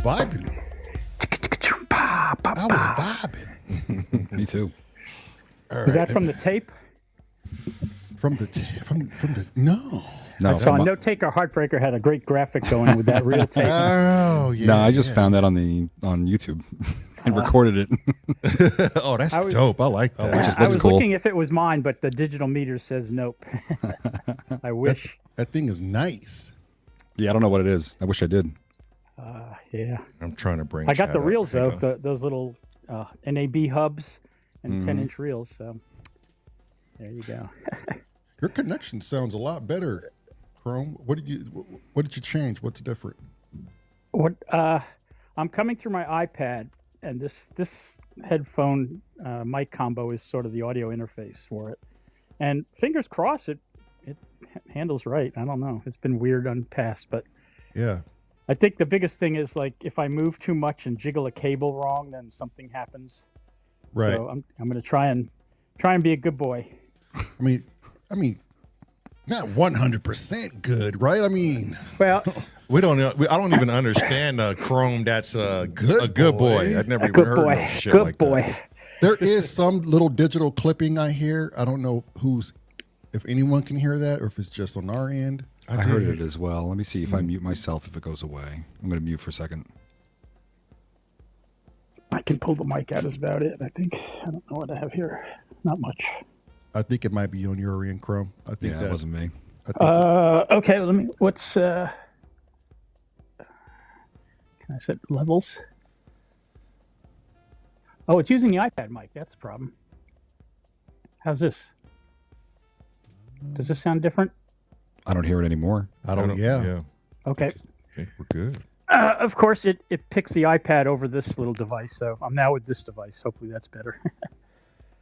vibing. I was vibing. Me too. Was that from the tape? From the no. I saw No Taker Heartbreaker had a great graphic going with that real tape. Oh yeah. No, I just found that on YouTube and recorded it. Oh, that's dope. I like that. Which just I looks was cool. looking if it was mine, but the digital meter says nope. I wish. That thing is nice. Yeah, I don't know what it is. I wish I did. Yeah. I'm trying to bring. I got the Chad up. reels Hang though, on. those little NAB hubs and 10-inch reels. So there you go. Your connection sounds a lot better, Chrome. What did you change? What's different? What I'm coming through my iPad, and this headphone mic combo is sort of the audio interface for it. And fingers crossed, it handles right. I don't know. It's been weird on past, but Yeah. I think the biggest thing is like if I move too much and jiggle a cable wrong, then something happens. Right. So I'm going to try and be a good boy. I mean, not 100% good, right? I mean, Well, I don't even understand Chrome. That's a good boy. I've never even good heard boy. of shit Good like boy. that. there is some little digital clipping I hear. I don't know if anyone can hear that or if it's just on our end. I heard it as well. Let me see if I mute myself if it goes away. I'm going to mute for a second. I can pull the mic out is about it, I think. I don't know what I have here. Not much. I think it might be on your end, Chrome. I think Yeah, it wasn't me. I think Okay, what's can I set levels? Oh, it's using the iPad mic. That's the problem. How's this? Does this sound different? I don't hear it anymore. I don't. Yeah. Okay. Okay, we're good. Of course, it picks the iPad over this little device, so I'm now with this device. Hopefully that's better.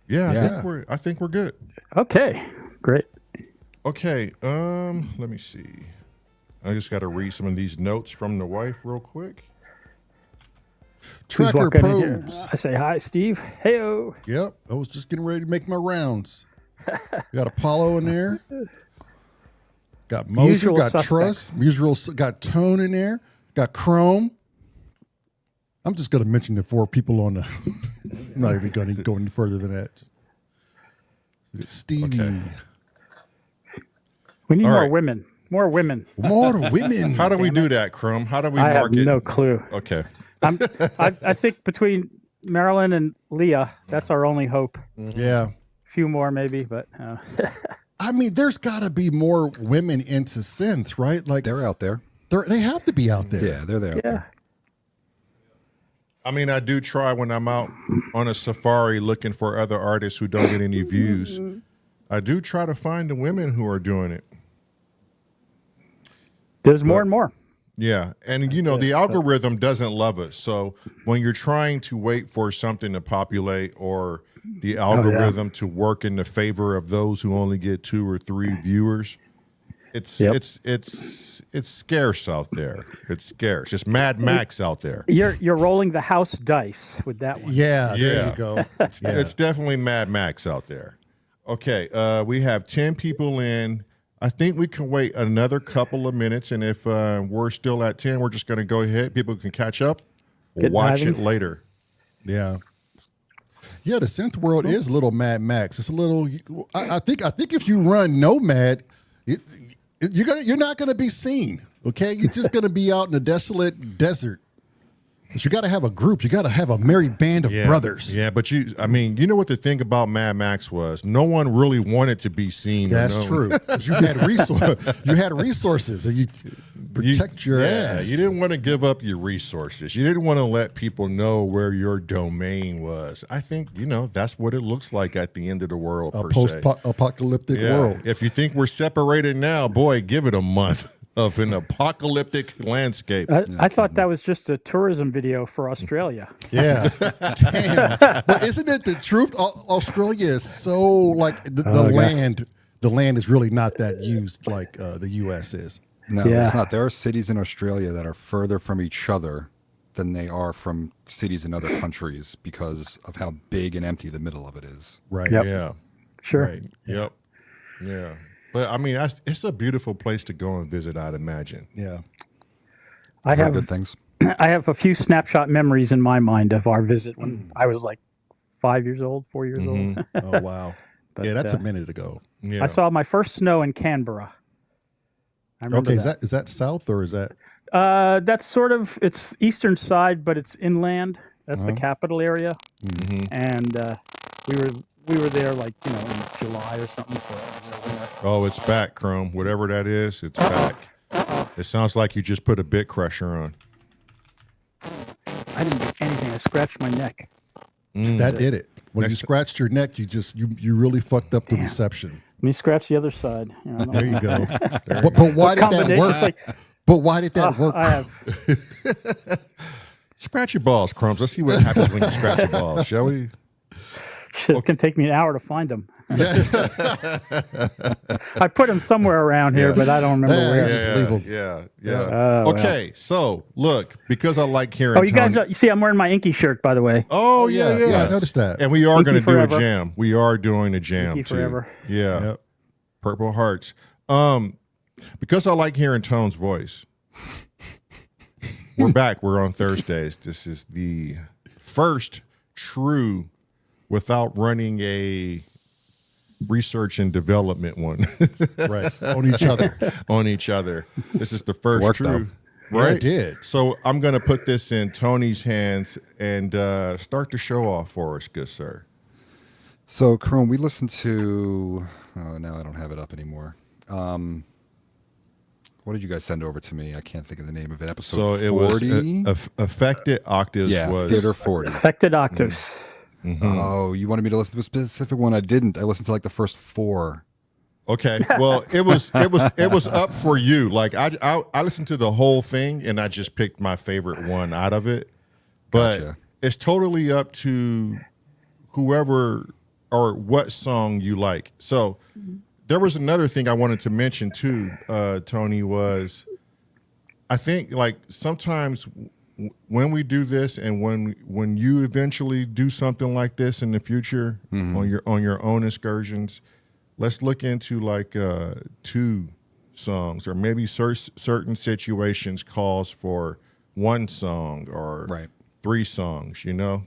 Yeah, I think we're good. Okay, great. Okay, let me see. I just got to read some of these notes from the wife real quick. Tracker walking in here? probes. I say hi, Steve. Heyo. Yep. I was just getting ready to make my rounds. Got Apollo in there. Got Moser. Usual Got suspects. Truss. Usual. Got Tone in there. Got Chrome. I'm just going to mention the 4 people on the. I'm not even going to go any further than that. Stevie. Okay. We need All more right. women. More women. More women. How do we do that, Chrome? How do we I have market? no clue. Okay. I think between Marilyn and Leah, that's our only hope. Yeah. Few more maybe, but I mean, there's got to be more women into synth, right? Like They're out there. they have to be out there. Yeah, they're there. yeah. I mean, I do try when I'm out on a safari looking for other artists who don't get any views. I do try to find the women who are doing it. There's more and more. Yeah, and you know, the algorithm doesn't love us. So when you're trying to wait for something to populate or the algorithm to work in the favor of those who only get 2 or 3 viewers, it's scarce out there. It's scarce. It's Mad Max out there. You're rolling the house dice with that one. Yeah, there Yeah. you go. It's definitely Mad Max out there. Okay, we have 10 people in. I think we can wait another couple of minutes, and if we're still at 10, we're just going to go ahead. People can catch up. Get Watch diving. it later. Yeah. Yeah, the synth world is a little Mad Max. It's a little. I think if you run Nomad, you're not going to be seen. Okay, you're just going to be out in the desolate desert. But you got to have a group. You got to have a merry band of brothers. Yeah, but you know what the thing about Mad Max was? No one really wanted to be seen. That's or known. true. 'Cause you had resources, and you protect your ass. You didn't want to give up your resources. You didn't want to let people know where your domain was. I think, that's what it looks like at the end of the world, A per se. post-apocalyptic world. If you think we're separated now, boy, give it a month of an apocalyptic landscape. I thought that was just a tourism video for Australia. Yeah. Damn. But isn't it the truth? Australia is so like the land. The land is really not that used like the U.S. is. No, Yeah. it's not. There are cities in Australia that are further from each other than they are from cities in other countries because of how big and empty the middle of it is. Right. Yep. Yeah. Sure. Right. Yep. Yeah. But I mean, it's a beautiful place to go and visit, I'd imagine. Yeah. I Heard have good things. I have a few snapshot memories in my mind of our visit when I was like 5 years old, 4 years old. Oh wow. But, Yeah, that's a minute ago. Yeah. I saw my first snow in Canberra. I remember Okay, is that south or is that? That's sort of, it's eastern side, but it's inland. That's the capital area, and we were there like in July or something. So it was winter. Oh, it's back, Chrome. Whatever that is, it's back. It sounds like you just put a bit crusher on. I didn't do anything. I scratched my neck. That did it. When you Next- scratched your neck, you really fucked up the reception. Let me scratch the other side. There you go. But why did that Combination, work? it's like, But why did that work? I have. Scratch your balls, Crumbs. Let's see what happens when you scratch your balls, shall we? Shit, it's gonna take me an hour to find them. I put them somewhere around here, but I don't remember where. Just leave 'em. Yeah. Oh, Okay, so look, because I like hearing. Oh, you guys! Tony- You see, I'm wearing my Inky shirt, by the way. Oh yeah. I noticed that. And we are Inky going to do forever. a jam. We are doing a jam Inky too. forever. Yeah. Yep. Purple Hearts. Because I like hearing Tone's voice. We're back. We're on Thursdays. This is the first true without running a research and development one Right. On each other. on each other. This is the first Worked, true. Yeah, Right? it did. So I'm going to put this in Tony's hands and start the show off for us, good sir. So, Chrome, we listened to. Oh, now I don't have it up anymore. What did you guys send over to me? I can't think of the name of it. Episode So it was 40? affected octaves yeah, was Theater 40. Affected octaves. Oh, you wanted me to listen to a specific one? I didn't. I listened to like the first 4. okay. Well, it was up for you. Like I listened to the whole thing and I just picked my favorite one out of it. But Gotcha. it's totally up to whoever or what song you like. So there was another thing I wanted to mention too, Tony, was I think like sometimes when we do this and when you eventually do something like this in the future on your own excursions, let's look into like 2 songs or maybe certain situations calls for 1 song or Right. 3 songs.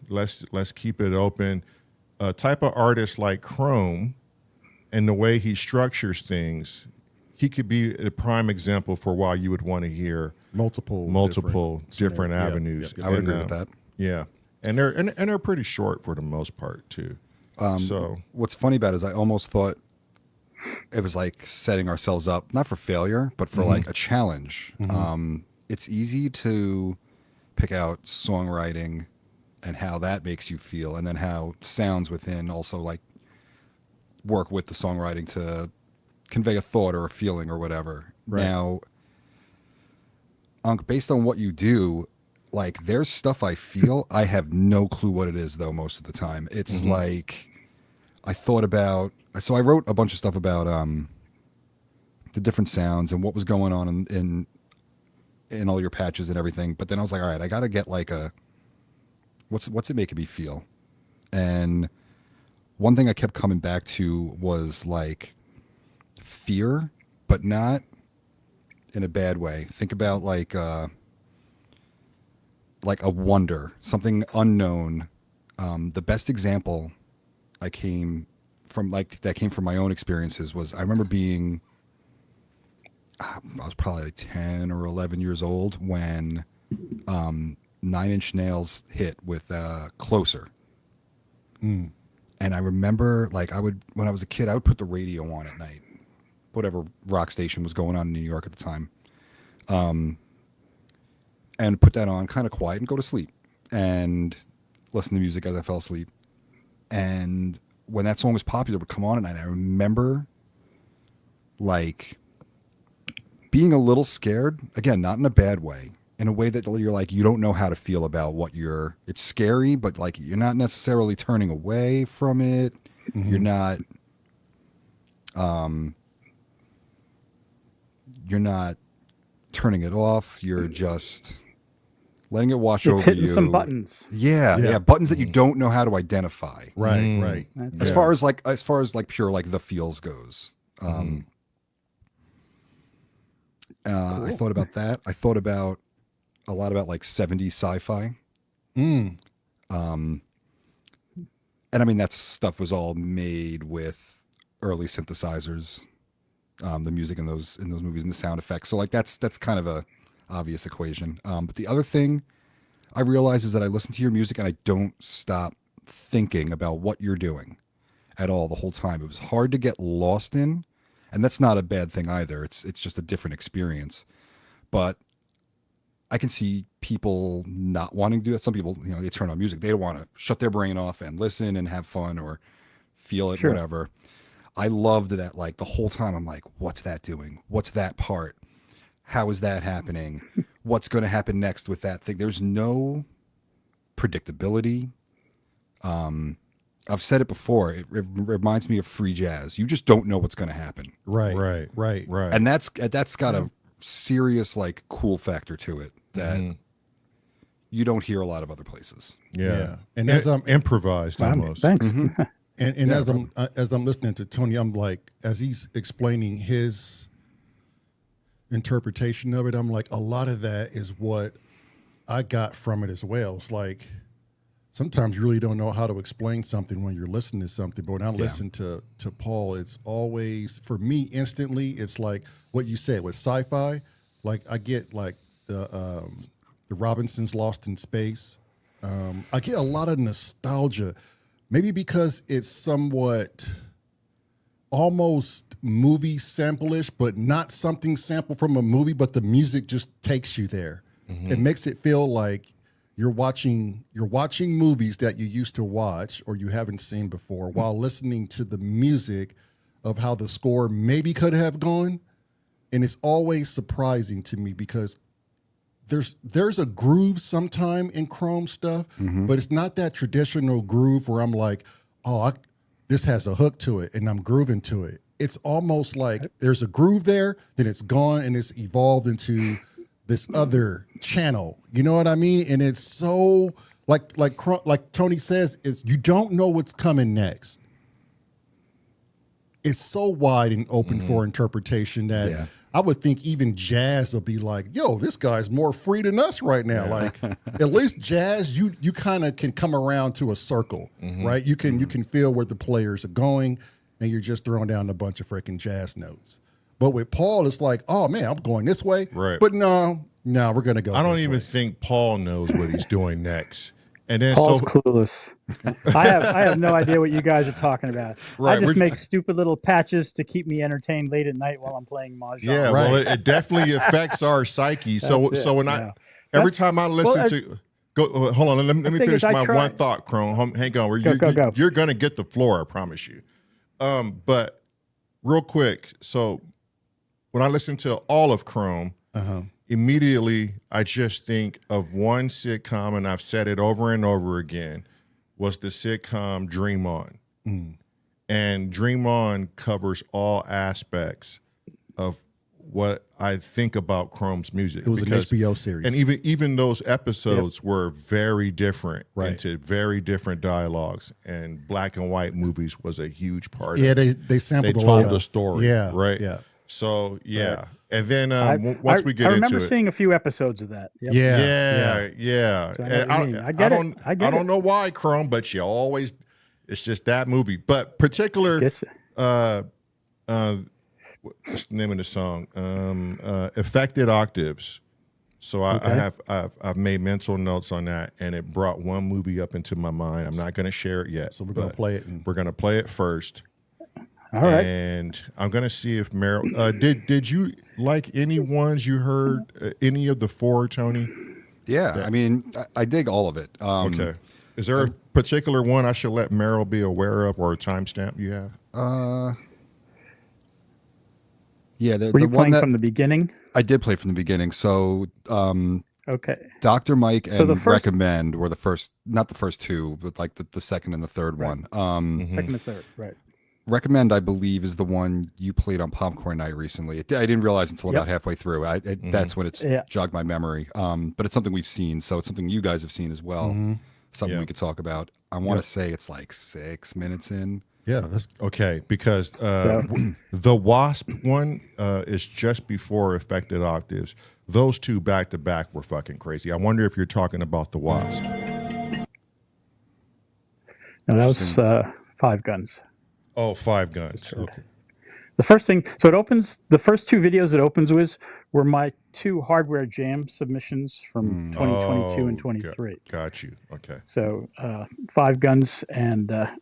Let's keep it open. A type of artist like Chrome and the way he structures things, he could be a prime example for why you would want to hear Multiple different yeah, avenues. yeah. I would And, agree with that. Yeah, and they're pretty short for the most part too. So What's funny about it is I almost thought it was like setting ourselves up, not for failure, but for like a challenge. It's easy to pick out songwriting and how that makes you feel, and then how sounds within also like work with the songwriting to convey a thought or a feeling or whatever. Right. Now, based on what you do, like there's stuff I feel, I have no clue what it is though most of the time. It's like I thought about, so I wrote a bunch of stuff about the different sounds and what was going on in all your patches and everything. But then I was like, all right, I got to get like what's it making me feel? And one thing I kept coming back to was like fear, but not in a bad way. Think about like a wonder, something unknown. The best example that came from my own experiences was I remember being, I was probably like 10 or 11 years old when 9 Inch Nails hit with Closer. And I remember like when I was a kid, I would put the radio on at night, whatever rock station was going on in New York at the time. And put that on kind of quiet and go to sleep and listen to music as I fell asleep. And when that song was popular, it would come on at night. I remember like being a little scared, again, not in a bad way, in a way that you're like, you don't know how to feel about it's scary, but like you're not necessarily turning away from it. You're not turning it off. You're just letting it wash It's over hitting you. some buttons. Yeah, buttons that you don't know how to identify. Right. That's As far as like pure like the feels goes. I thought about that. I thought about a lot about like 70s sci-fi. And I mean, that stuff was all made with early synthesizers, the music in those movies and the sound effects. So like that's kind of a obvious equation. But the other thing I realize is that I listen to your music and I don't stop thinking about what you're doing at all the whole time. It was hard to get lost in, and that's not a bad thing either. It's just a different experience. But I can see people not wanting to do that. Some people, you know, they turn on music. They don't want to shut their brain off and listen and have fun or feel it, Sure. whatever. I loved that. Like the whole time I'm like, what's that doing? What's that part? How is that happening? What's going to happen next with that thing? There's no predictability. I've said it before. It reminds me of free jazz. You just don't know what's going to happen. Right. And that's got a serious like cool factor to it that you don't hear a lot of other places. Yeah. And as I'm improvised almost. Thanks. and as I'm listening to Tony, I'm like, as he's explaining his interpretation of it, I'm like, a lot of that is what I got from it as well. It's like sometimes you really don't know how to explain something when you're listening to something, but when I listen to Paul, it's always, for me, instantly, it's like what you said with sci-fi. Like I get like the Robinsons Lost in Space. I get a lot of nostalgia, maybe because it's somewhat almost movie sample-ish, but not something sampled from a movie, but the music just takes you there. It makes it feel like you're watching movies that you used to watch or you haven't seen before while listening to the music of how the score maybe could have gone. And it's always surprising to me because there's a groove sometime in Chrome stuff, but it's not that traditional groove where I'm like, this has a hook to it and I'm grooving to it. It's almost like there's a groove there, then it's gone and it's evolved into this other channel. You know what I mean? And it's so like Tony says, it's you don't know what's coming next. It's so wide and open for interpretation that I would think even jazz will be like, yo, this guy's more free than us right now. Like at least jazz, you kind of can come around to a circle, right? You can feel where the players are going and you're just throwing down a bunch of freaking jazz notes. But with Paul, it's like, oh man, I'm going this way. Right. But no, we're gonna go. I don't this even way. think Paul knows what he's doing next. And then Paul's clueless. I have no idea what you guys are talking about. Right, I just we're- make stupid little patches to keep me entertained late at night while I'm playing Mahjong. yeah, Right. well, it definitely affects our psyche. So That's it, so when yeah. every time I listen to go, hold on, let me thing finish is, I my try- one thought, Chrome. Hang on, Go. you're gonna get the floor, I promise you. But real quick, so when I listen to all of Chrome, immediately I just think of one sitcom, and I've said it over and over again, was the sitcom Dream On. And Dream On covers all aspects of what I think about Chrome's music. It was an HBO series. And even those episodes were very different Right. into very different dialogues. And black and white movies was a huge part Yeah, of it. they They sampled a lot told of the story. Yeah, Right. Yeah, So yeah. And then I once we get remember into it. seeing a few episodes of that. Yep. Yeah. So I know And what you mean. I get it. I get don't it. know why, Chrome, but you always, it's just that movie. But particular, Get you. what's the name of the song? Affected Octaves. So I've made mental notes on that, and it brought one movie up into my mind. I'm not going to share it yet. So we're gonna but play it. And We're going to play it first. All right. And I'm gonna see if Meryl did you like any ones you heard, any of the four, Tony? Yeah, I mean, I dig all of it. Okay. Is there a particular one I should let Meryl be aware of, or a timestamp you have? Yeah, Were the you one playing that from the beginning? I did play from the beginning. So Okay. Dr. Mike So and the first- Recommend were the first, not the first two, but like the second and the third one. Second and third. Right. Recommend, I believe, is the one you played on Popcorn Night recently. I didn't realize until about halfway through. That's when it's jogged my memory. But it's something we've seen, so it's something you guys have seen as well. Something we could talk about. I want to say it's like 6 minutes in. yeah, that's Okay, because the Wasp one is just before Affected Octaves. those two back to back were fucking crazy. I wonder if you're talking about the Wasp. No, that was Five Guns. Oh, Five Guns. Okay. The first thing, so it opens, the first two videos it opens with were my two hardware jam submissions from 2022 and 23. Got you. Okay. So Five Guns and a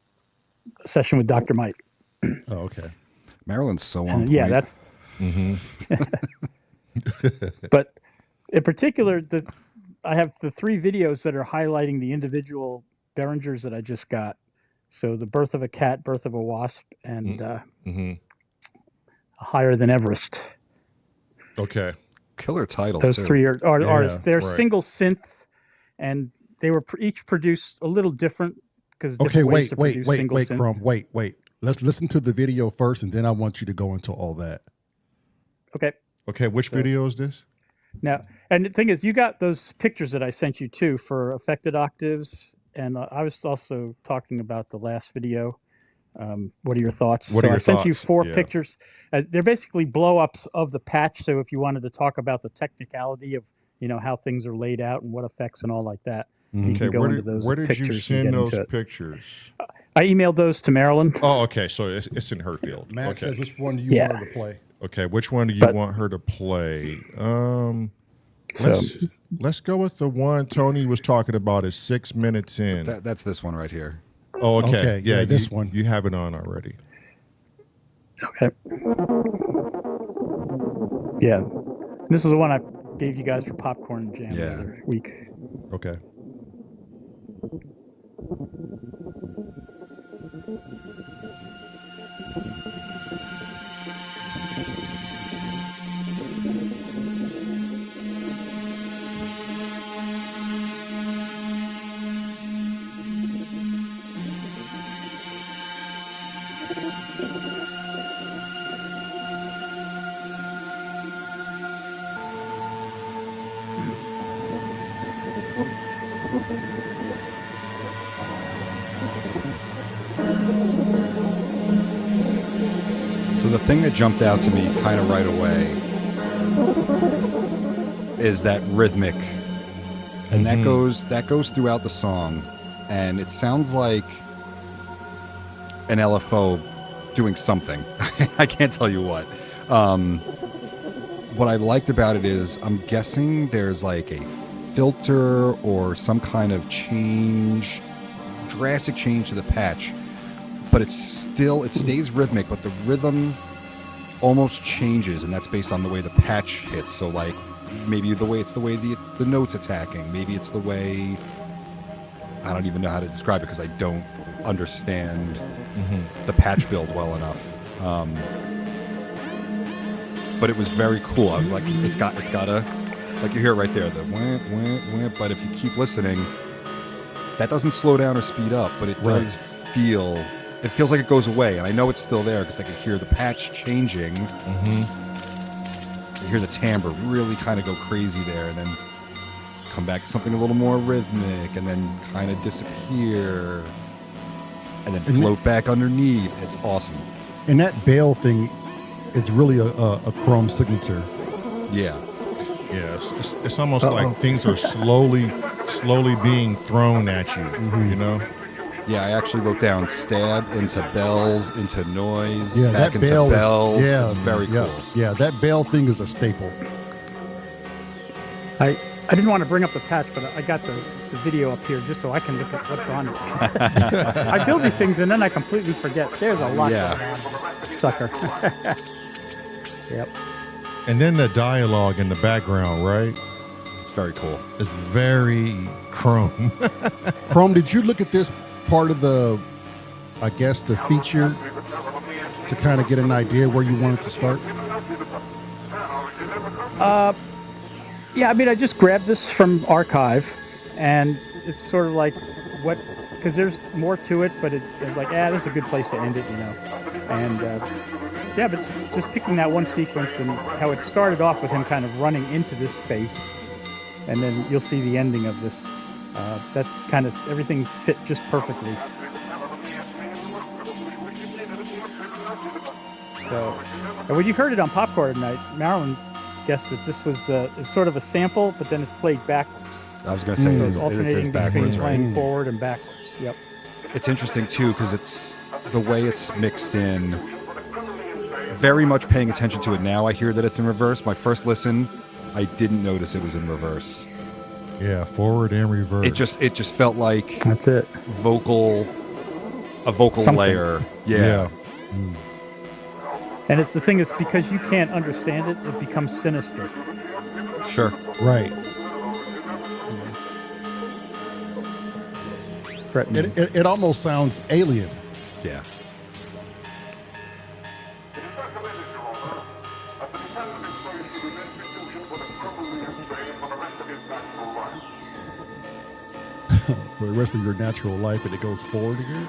session with Dr. Mike. Oh, okay. Maryland's so on And, point. yeah, that's. But in particular, I have the three videos that are highlighting the individual Behringers that I just got. So the Birth of a Cat, Birth of a Wasp, and Higher Than Everest. Okay. Killer titles. Those too. three are artists. They're right. single synth, and they were each produced a little different because Okay, wait, synth. Chrome, wait. Let's listen to the video first, and then I want you to go into all that. Okay. Okay. Which video is this? Now, and the thing is, you got those pictures that I sent you too for affected octaves, and I was also talking about the last video. What are your thoughts? What are your I sent you thoughts? 4 Yeah. pictures. They're basically blow-ups of the patch. So if you wanted to talk about the technicality of how things are laid out and what effects and all like that, you Okay. can go Where into did, those where did you pictures and send get those into it. pictures? I emailed those to Marilyn. Oh, okay. So it's in her field. Matt Okay. says, which one do you Yeah. want her to play? Okay. Which one do you But- want her to play? So Let's go with the one Tony was talking about. Is 6 minutes in. That's this one right here. Oh, okay. Okay, yeah, this one. You have it on already. okay. Yeah, this is the one I gave you guys for Popcorn Jam the Yeah. other week. Okay. So the thing that jumped out to me kind of right away is that rhythmic, and that goes throughout the song, and it sounds like an LFO doing something. I can't tell you what. What I liked about it is I'm guessing there's like a filter or some kind of change, drastic change to the patch, but it stays rhythmic, but the rhythm almost changes, and that's based on the way the patch hits. So like maybe the way the notes attacking, maybe it's the way, I don't even know how to describe it because I don't understand the patch build well enough. But it was very cool. I was like, it's got a, like you hear it right there, the wah, wah, wah, but if you keep listening, that doesn't slow down or speed up, but it does feel, it feels like it goes away, and I know it's still there because I can hear the patch changing. You hear the timbre really kind of go crazy there, and then come back to something a little more rhythmic, and then kind of disappear, and then float back underneath. It's awesome. And that bell thing, it's really a Chrome signature. Yeah. Yes, it's almost like things are slowly being thrown at you. You know. Yeah, I actually wrote down stab into bells, into noise, Yeah, back that into bell bells. is, It's very cool. Yeah, that bell thing is a staple. I didn't want to bring up the patch, but I got the video up here just so I can look at what's on it. I build these things and then I completely forget. There's a lot going on in this sucker. Yep. And then the dialogue in the background, right? It's very cool. It's very Chrome. Chrome, did you look at this part of the, I guess, the feature to kind of get an idea where you wanted to start? Yeah, I mean, I just grabbed this from Archive, and it's sort of like what, because there's more to it, but it's like, this is a good place to end it, you know. And yeah, but it's just picking that one sequence and how it started off with him kind of running into this space, and then you'll see the ending of this. That kind of everything fit just perfectly. So, and when you heard it on Popcorn tonight, Marilyn guess that this was it's sort of a sample, but then it's played backwards. I was going to say So it it's says alternating backwards, between right? playing forward and backwards. Yep. It's interesting too because it's the way it's mixed in. Very much paying attention to it now. I hear that it's in reverse. My first listen, I didn't notice it was in reverse. Yeah, forward and reverse. It just felt like That's it. a vocal Something. layer. Yeah. And the thing is, because you can't understand it, it becomes sinister. Sure. Right. Threatening. It almost sounds alien. Yeah. For the rest of your natural life, and it goes forward again.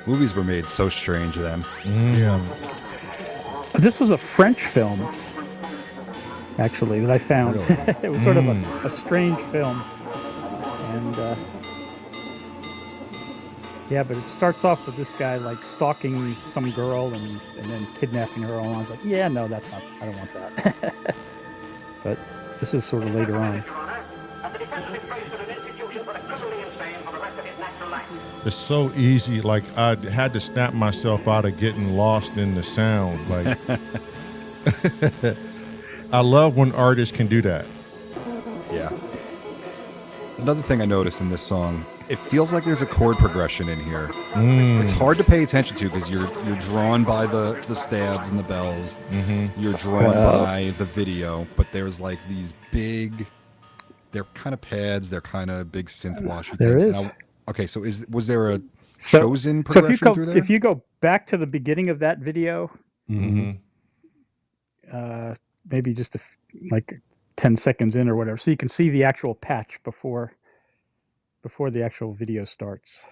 Movies were made so strange then. Yeah. This was a French film, actually, that I found. Really? It was sort of a strange film. And yeah, but it starts off with this guy like stalking some girl and then kidnapping her. And I was like, yeah, no, that's not, I don't want that. But this is sort of later on. It's so easy. Like I had to snap myself out of getting lost in the sound. Like I love when artists can do that. Yeah. Another thing I noticed in this song, it feels like there's a chord progression in here. It's hard to pay attention to because you're drawn by the stabs and the bells. You're drawn by the video, but there's like these big, they're kind of pads, they're kind of big synth washy There things. is. Okay, so was there a chosen So progression through there? if you go back to the beginning of that video, maybe just like 10 seconds in or whatever, so you can see the actual patch before the actual video starts.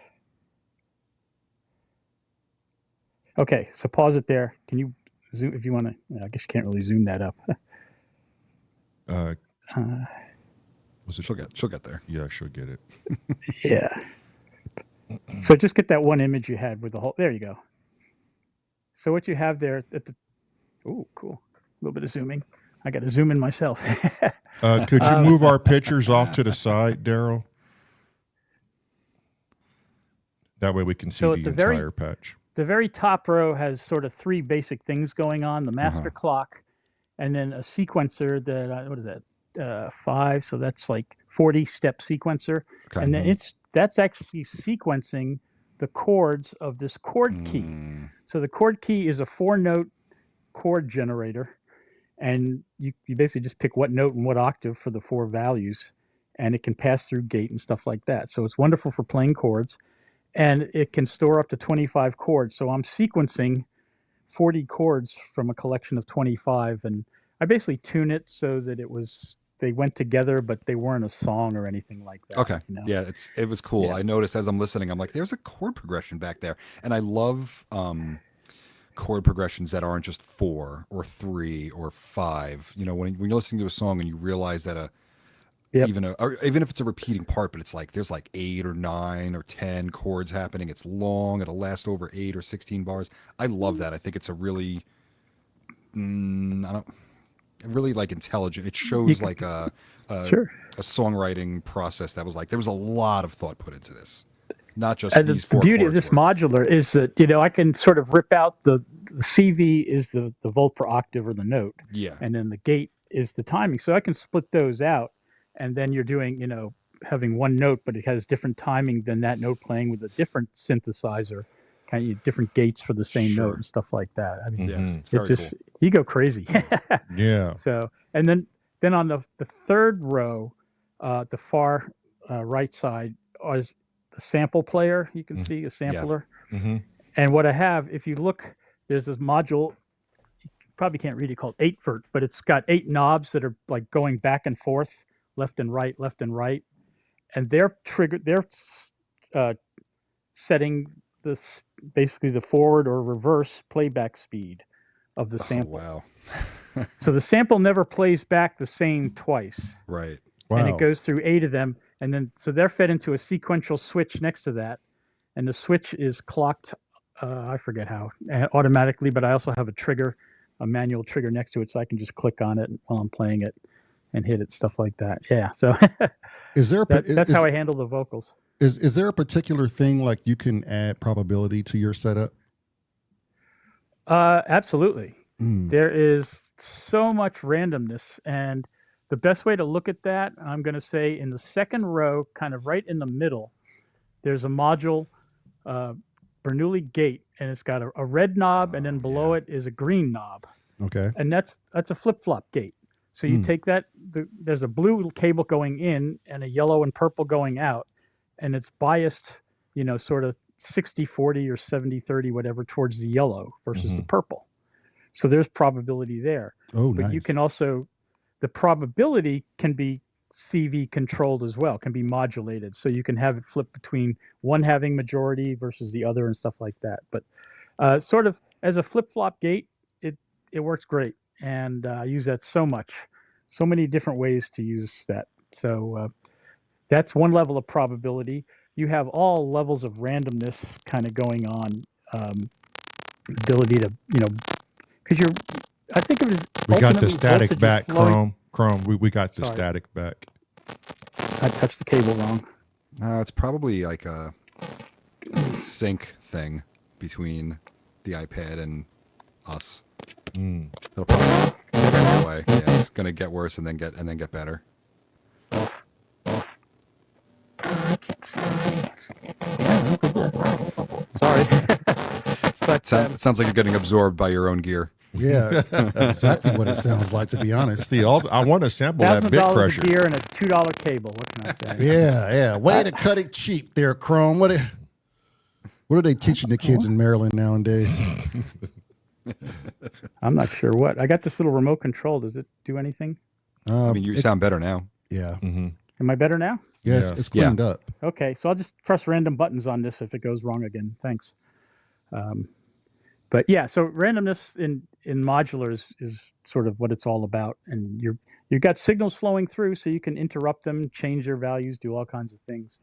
Okay, so pause it there. Can you zoom if you want to? I guess you can't really zoom that up. Was it? She'll get there. Yeah, she'll get it. Yeah. So just get that one image you had with the whole. There you go. So what you have there at the. Oh, cool. A little bit of zooming. I got to zoom in myself. Could you move our pictures off to the side, Daryl? That way we can see So the at the entire patch. The very top row has sort of three basic things going on: the master clock, and then a sequencer that what is that? 5. So that's like 40-step sequencer, Okay. and then that's actually sequencing the chords of this chord key. So the chord key is a 4-note chord generator, and you basically just pick what note and what octave for the 4 values, and it can pass through gate and stuff like that. So it's wonderful for playing chords. And it can store up to 25 chords. So I'm sequencing 40 chords from a collection of 25. And I basically tune it so that they went together, but they weren't a song or anything like that. Okay. You know? Yeah, it was cool. Yeah. I noticed as I'm listening, I'm like, there's a chord progression back there. And I love chord progressions that aren't just 4 or 3 or 5. You know, when you're listening to a song and you realize that even if it's a repeating part, but it's like there's like 8 or 9 or 10 chords happening. It's long. It'll last over 8 or 16 bars. I love that. I think it's a really, really like intelligent. It shows like a songwriting process that was like there was a lot of thought put into this. Not just And these the 4 beauty of chords this were. modular is that, I can sort of rip out the CV is the volt per octave or the note. Yeah. And then the gate is the timing. So I can split those out. And then you're doing, having one note, but it has different timing than that note playing with a different synthesizer, kind of different gates for the same note and stuff like that. I mean, It's very cool. You go crazy. Yeah. So, and then on the third row, the far right side is the sample player. You can see a sampler. And what I have, if you look, there's this module. You probably can't read it, called 8-vert, but it's got 8 knobs that are like going back and forth, left and right, and they're triggered. They're setting this basically the forward or reverse playback speed of the sample. Oh, wow. So the sample never plays back the same twice. Right. Wow. And it goes through 8 of them, and then so they're fed into a sequential switch next to that, and the switch is clocked. I forget how automatically, but I also have a manual trigger next to it, so I can just click on it while I'm playing it and hit it, stuff like that. Yeah, so Is there that's how I handle the vocals. Is there a particular thing like you can add probability to your setup? Absolutely. Mm. There is so much randomness, and the best way to look at that, I'm going to say in the second row, kind of right in the middle, there's a module, Bernoulli gate, and it's got a red knob, and then below it is a green knob. Okay. And that's a flip-flop gate. So you take that, there's a blue cable going in and a yellow and purple going out, and it's biased, sort of 60-40 or 70-30, whatever, towards the yellow versus the purple. So there's probability there. Oh, but nice. you can also, the probability can be CV controlled as well, can be modulated. So you can have it flip between one having majority versus the other and stuff like that. But sort of as a flip-flop gate, it works great. And I use that so many different ways to use that. So that's one level of probability. You have all levels of randomness kind of going on. Ability to, because I think of it as We got the ultimately static voltage back, is flowing. Chrome. We got the Sorry. static back. I touched the cable wrong. It's probably like a sync thing between the iPad and us. It'll probably get that way. Yeah, it's gonna get worse and then get better. Sorry. But It sounds like you're getting absorbed by your own gear. Yeah, exactly what it sounds like, to be honest. I want to sample that bit $1,000 crusher. a gear and a $2 cable. What can I say? Yeah. Way to cut it cheap there, Chrome. What are they teaching the kids in Maryland nowadays? I'm not sure what. I got this little remote control. Does it do anything? I mean, you sound better now. Yeah. Am I better now? Yes, Yeah. it's cleaned up. Okay, so I'll just press random buttons on this if it goes wrong again. Thanks. But yeah, so randomness in modulars is sort of what it's all about, and you've got signals flowing through, so you can interrupt them, change their values, do all kinds of things,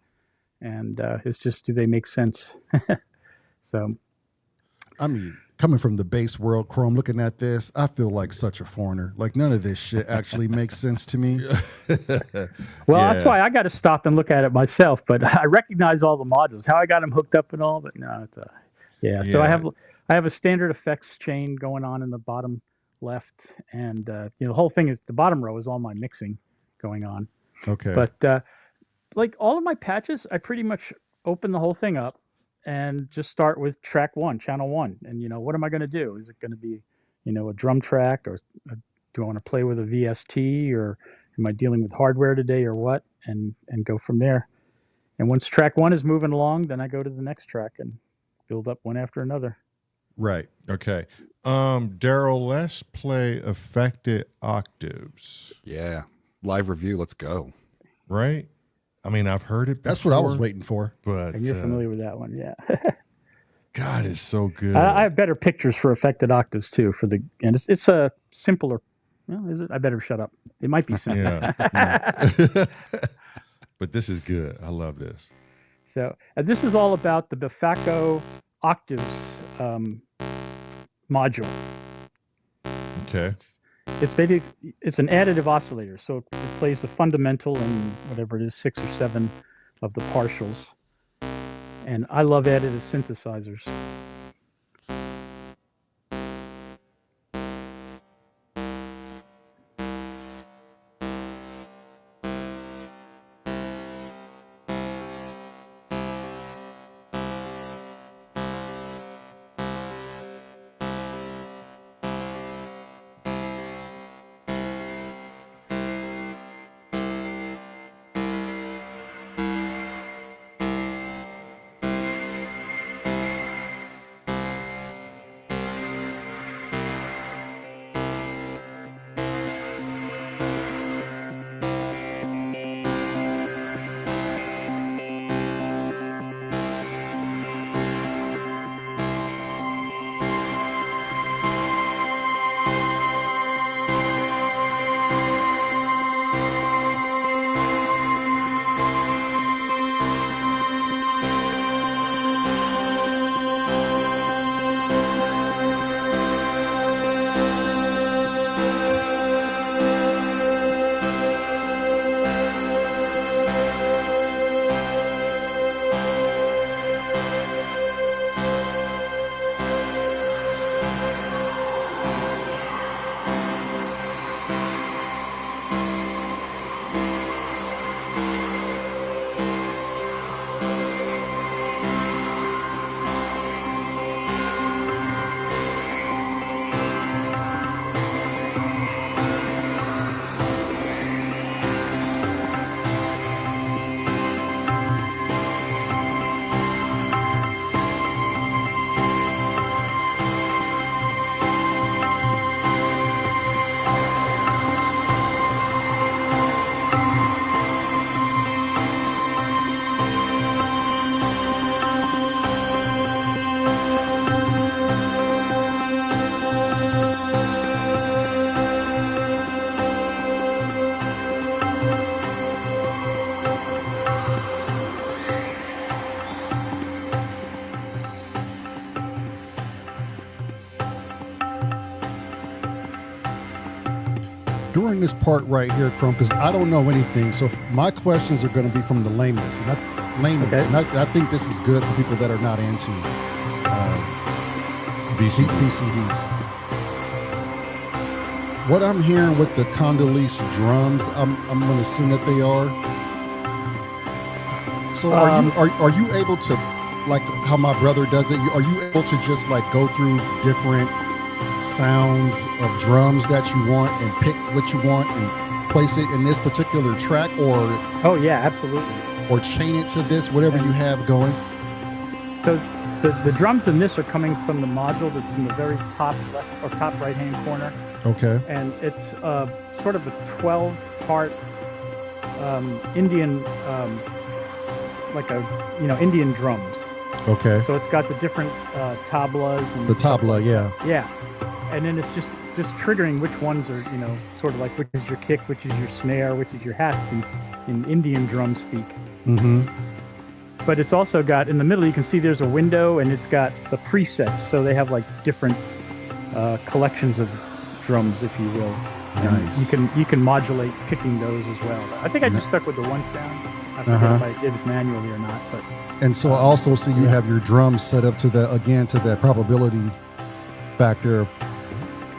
and it's just, do they make sense? So, I mean, coming from the bass world, Chrome, looking at this, I feel like such a foreigner. Like none of this shit actually makes sense to me. well, that's why I got to stop and look at it myself. But I recognize all the modules, how I got them hooked up and all. But no, it's So I have a standard effects chain going on in the bottom left, and the whole thing is, the bottom row is all my mixing going on. Okay. But like all of my patches, I pretty much open the whole thing up and just start with track 1, channel 1. And what am I going to do? Is it going to be a drum track, or do I want to play with a VST, or am I dealing with hardware today, or what? And go from there. And once track 1 is moving along, then I go to the next track and build up one after another. Right. Okay. Daryl, let's play affected octaves. Yeah. Live review. Let's go. Right? I mean, I've heard it before. That's what I was waiting for. But And you're familiar with that one, yeah. God, it's so good. I have better pictures for affected octaves too. And it's a simpler. Well, is it? I better shut up. It might be simple. Yeah. But this is good. I love this. So this is all about the Bifaco octaves module. Okay. It's an additive oscillator, so it plays the fundamental and whatever it is, 6 or 7 of the partials. And I love additive synthesizers. during this part right here, Chrome, because I don't know anything, so my questions are going to be from the layman's. And I think this is good for people that are not into VCVs. What I'm hearing with the Congolese drums, I'm going to assume that they are. So are you able to, like how my brother does it? Are you able to just like go through different sounds of drums that you want and pick what you want and place it in this particular track, or Oh yeah, absolutely. or chain it to this, whatever you have going? So the drums in this are coming from the module that's in the very top left or top right hand corner, Okay. and it's sort of a 12-part Indian, like Indian drums. Okay. So it's got the different tablas and The tabla, yeah. yeah, and then it's just triggering which ones are sort of like which is your kick, which is your snare, which is your hats in Indian drum speak. Mm-hmm. But it's also got in the middle, you can see there's a window, and it's got the presets. So they have like different collections of drums, if you will. And Nice. you can modulate picking those as well. I think I just stuck with the one sound. I forget if I did it manually or not, but And so I also see you have your drums set up to that probability factor of.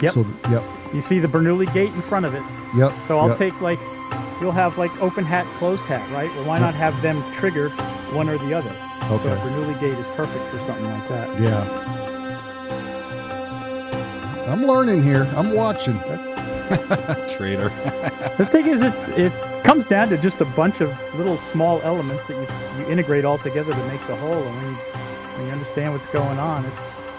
Yep. So yep. you see the Bernoulli gate in front of it. Yep. So I'll yep. take you'll have like open hat, closed hat, right? Well, why not have them trigger one or the other? Okay. So a Bernoulli gate is perfect for something like that. Yeah. I'm learning here. I'm watching. Traitor. The thing is, it comes down to just a bunch of little small elements that you integrate all together to make the whole. And when you understand what's going on,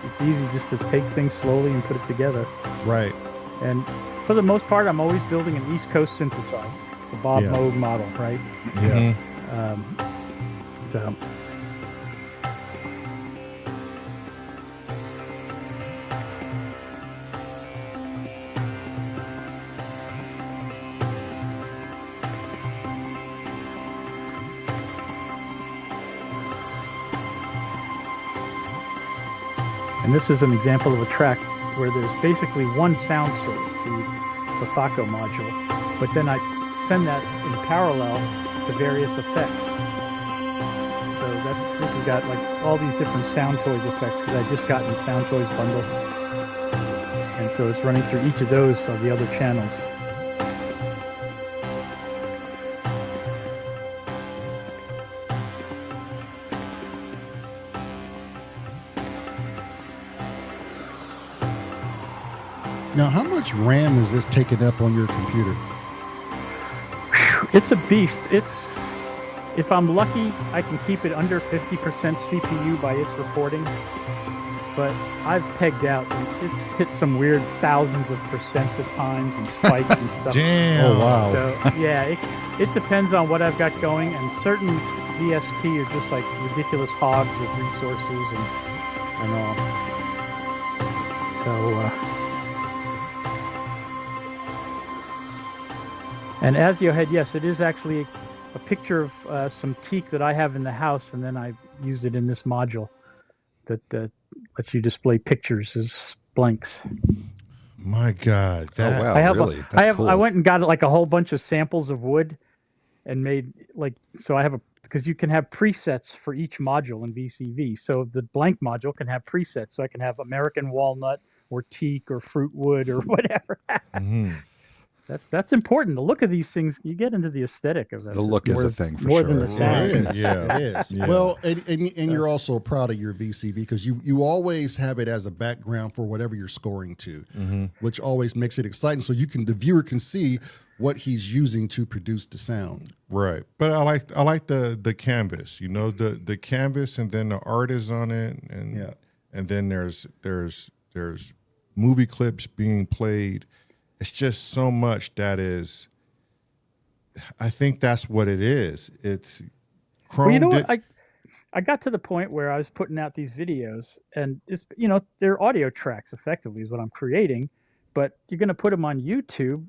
it's easy just to take things slowly and put it together. Right. And for the most part, I'm always building an East Coast synthesizer, the Bob Yeah. Moog model, right? Yeah. So. And this is an example of a track where there's basically one sound source, the Thaco module, but then I send that in parallel to various effects. So this has got like all these different Sound Toys effects because I just got in the Sound Toys bundle. And so it's running through each of those of the other channels. Now, how much RAM is this taking up on your computer? It's a beast. If I'm lucky, I can keep it under 50% CPU by its reporting. But I've pegged out. It's hit some weird thousands of percents at times and spiked and stuff. Damn. Oh, wow. So yeah, it depends on what I've got going, and certain VST are just like ridiculous hogs of resources and all. So. And as you had, yes, it is actually a picture of some teak that I have in the house, and then I used it in this module that lets you display pictures as blanks. My God. Oh wow, I have, really? That's cool. I went and got like a whole bunch of samples of wood, and made so I have because you can have presets for each module in VCV. So the blank module can have presets, so I can have American walnut or teak or fruit wood or whatever. Mhm. That's important. The look of these things, you get into the aesthetic of this. The look is a thing for more sure. than the It sound. is. Yeah. It is. Yeah. Well, and you're also proud of your VCV because you always have it as a background for whatever you're scoring to, which always makes it exciting. So the viewer can see what he's using to produce the sound. Right. But I like the canvas, the canvas, and then the art is on it, and then there's movie clips being played. It's just so much that is. I think that's what it is. It's Chrome. Well, you know what? I got to the point where I was putting out these videos, and it's they're audio tracks effectively is what I'm creating, but you're going to put them on YouTube.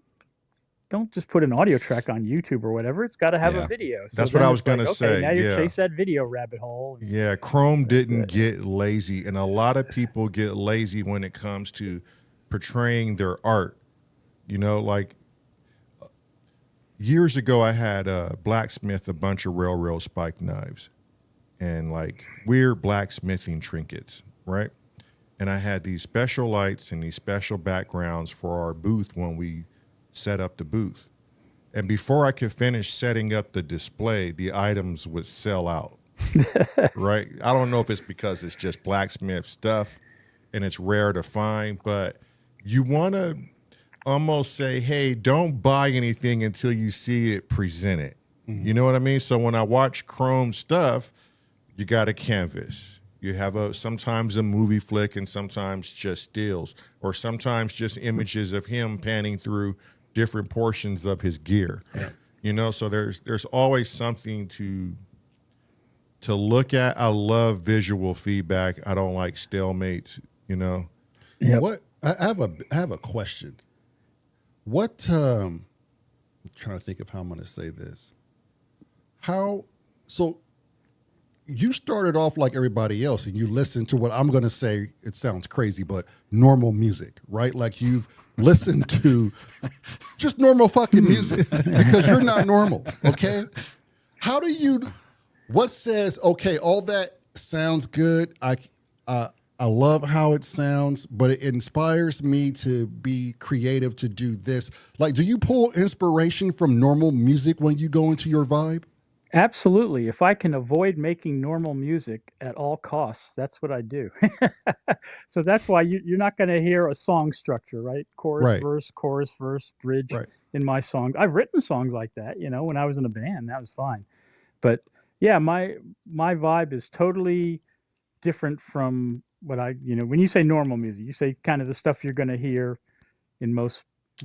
Don't just put an audio track on YouTube or whatever. It's got to have a video. So That's what then I was it's like, gonna okay, say, now you yeah. chase that video rabbit hole. Yeah, Chrome didn't get lazy, and a lot of people get lazy when it comes to portraying their art. Like years ago, I had blacksmith a bunch of railroad spike knives and like weird blacksmithing trinkets, right? And I had these special lights and these special backgrounds for our booth when we set up the booth. And before I could finish setting up the display, the items would sell out. Right? I don't know if it's because it's just blacksmith stuff and it's rare to find, but you want to almost say, hey, don't buy anything until you see it presented. You know what I mean? So when I watch Chrome stuff, you got a canvas. You have sometimes a movie flick and sometimes just stills or sometimes just images of him panning through different portions of his gear. Yeah. You know, so there's always something to look at. I love visual feedback. I don't like stalemates, you know. Yep. What I have a question. What I'm trying to think of how I'm going to say this. So you started off like everybody else and you listened to what I'm going to say, it sounds crazy, but normal music, right? Like you've listened to just normal fucking music because you're not normal, okay? What says, okay, all that sounds good. I love how it sounds, but it inspires me to be creative to do this. Like, do you pull inspiration from normal music when you go into your vibe? Absolutely. If I can avoid making normal music at all costs, that's what I do. So that's why you're not going to hear a song structure, right? Chorus, verse, bridge in my song. I've written songs like that, you know, when I was in a band, that was fine. But yeah, my vibe is totally different from what when you say normal music, you say kind of the stuff you're going to hear in most